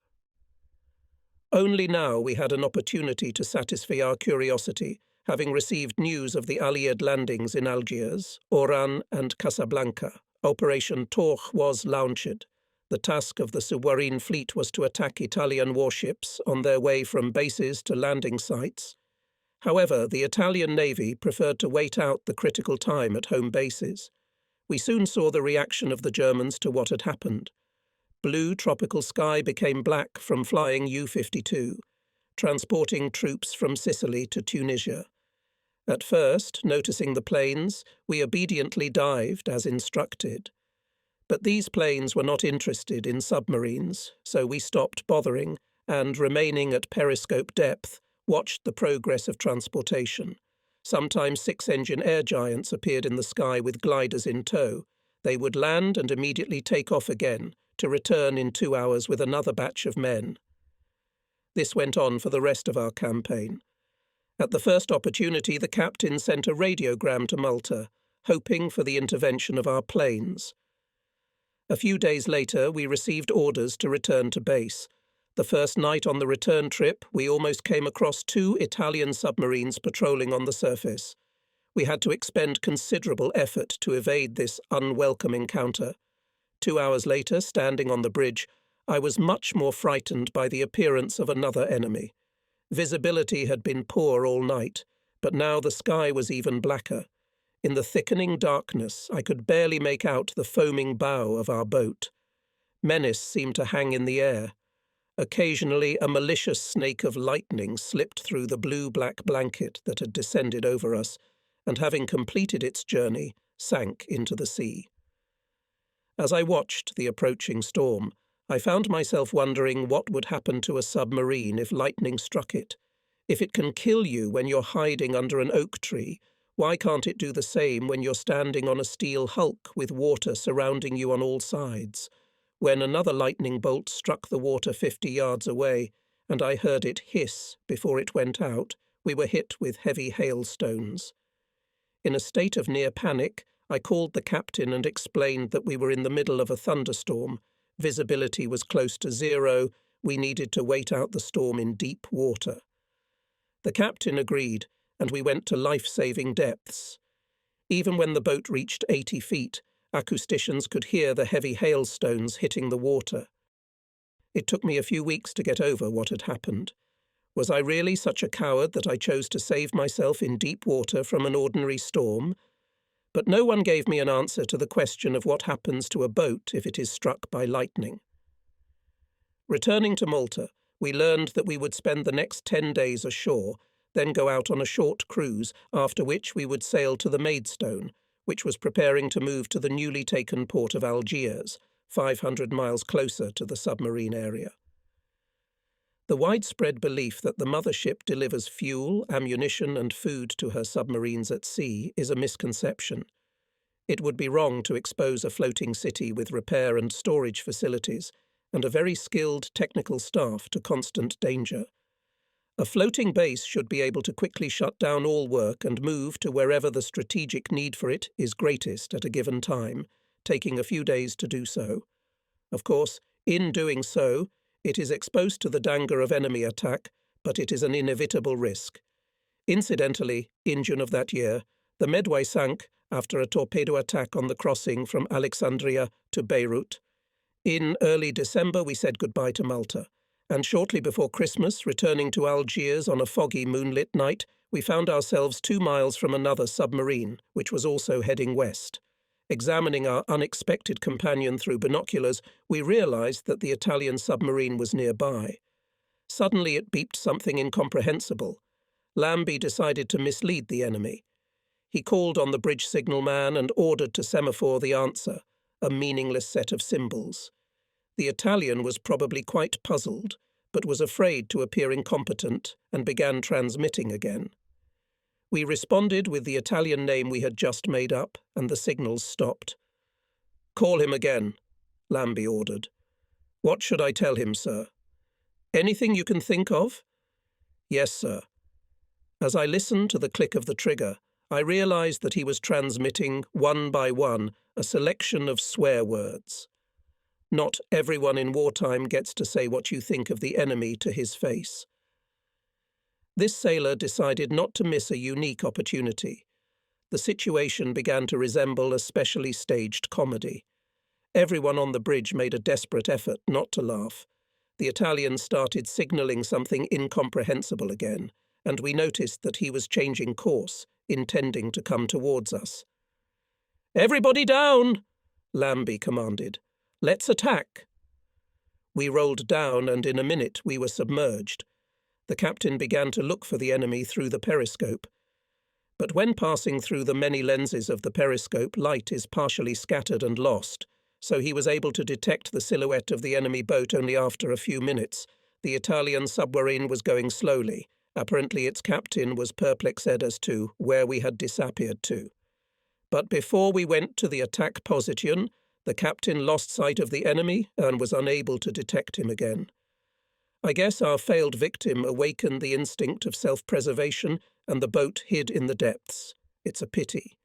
Only now we had an opportunity to satisfy our curiosity, having received news of the Allied landings in Algiers, Oran and Casablanca. Operation Torch was launched. The task of the submarine fleet was to attack Italian warships on their way from bases to landing sites. However, the Italian Navy preferred to wait out the critical time at home bases. We soon saw the reaction of the Germans to what had happened. Blue tropical sky became black from flying U-52, transporting troops from Sicily to Tunisia. At first, noticing the planes, we obediently dived as instructed. But these planes were not interested in submarines, so we stopped bothering and, remaining at periscope depth, watched the progress of transportation. Sometimes 6-engine air giants appeared in the sky with gliders in tow. They would land and immediately take off again, to return in 2 hours with another batch of men. This went on for the rest of our campaign. At the first opportunity, the captain sent a radiogram to Malta, hoping for the intervention of our planes. A few days later, we received orders to return to base. The first night on the return trip, we almost came across 2 Italian submarines patrolling on the surface. We had to expend considerable effort to evade this unwelcome encounter. 2 hours later, standing on the bridge, I was much more frightened by the appearance of another enemy. Visibility had been poor all night, but now the sky was even blacker. In the thickening darkness, I could barely make out the foaming bow of our boat. Menace seemed to hang in the air. Occasionally, a malicious snake of lightning slipped through the blue-black blanket that had descended over us, and having completed its journey, sank into the sea. As I watched the approaching storm, I found myself wondering what would happen to a submarine if lightning struck it. If it can kill you when you're hiding under an oak tree, why can't it do the same when you're standing on a steel hulk with water surrounding you on all sides? When another lightning bolt struck the water 50 yards away, and I heard it hiss before it went out, we were hit with heavy hailstones. In a state of near panic, I called the captain and explained that we were in the middle of a thunderstorm. Visibility was close to 0. We needed to wait out the storm in deep water. The captain agreed, and we went to life-saving depths. Even when the boat reached 80 feet, acousticians could hear the heavy hailstones hitting the water. It took me a few weeks to get over what had happened. Was I really such a coward that I chose to save myself in deep water from an ordinary storm? But no one gave me an answer to the question of what happens to a boat if it is struck by lightning. Returning to Malta, we learned that we would spend the next 10 days ashore, then go out on a short cruise, after which we would sail to the Maidstone, which was preparing to move to the newly taken port of Algiers, 500 miles closer to the submarine area. The widespread belief that the mothership delivers fuel, ammunition, and food to her submarines at sea is a misconception. It would be wrong to expose a floating city with repair and storage facilities and a very skilled technical staff to constant danger. A floating base should be able to quickly shut down all work and move to wherever the strategic need for it is greatest at a given time, taking a few days to do so. Of course, in doing so, it is exposed to the danger of enemy attack, but it is an inevitable risk. Incidentally, in June of that year, the Medway sank after a torpedo attack on the crossing from Alexandria to Beirut. In early December, we said goodbye to Malta, and shortly before Christmas, returning to Algiers on a foggy moonlit night, we found ourselves 2 miles from another submarine, which was also heading west. Examining our unexpected companion through binoculars, we realized that the Italian submarine was nearby. Suddenly it beeped something incomprehensible. Lambie decided to mislead the enemy. He called on the bridge signalman and ordered to semaphore the answer, a meaningless set of symbols. The Italian was probably quite puzzled, but was afraid to appear incompetent and began transmitting again. We responded with the Italian name we had just made up, and the signals stopped. "Call him again," Lambie ordered. "What should I tell him, sir?" "Anything you can think of?" "Yes, sir." As I listened to the click of the trigger, I realized that he was transmitting, one by one, a selection of swear words. Not everyone in wartime gets to say what you think of the enemy to his face. This sailor decided not to miss a unique opportunity. The situation began to resemble a specially staged comedy. Everyone on the bridge made a desperate effort not to laugh. The Italian started signalling something incomprehensible again, and we noticed that he was changing course, intending to come towards us. "Everybody down!" Lambie commanded. "Let's attack." We rolled down, and in a minute we were submerged. The captain began to look for the enemy through the periscope. But when passing through the many lenses of the periscope, light is partially scattered and lost, so he was able to detect the silhouette of the enemy boat only after a few minutes. The Italian submarine was going slowly. Apparently its captain was perplexed as to where we had disappeared to. But before we went to the attack position, the captain lost sight of the enemy and was unable to detect him again. I guess our failed victim awakened the instinct of self-preservation, and the boat hid in the depths. It's a pity.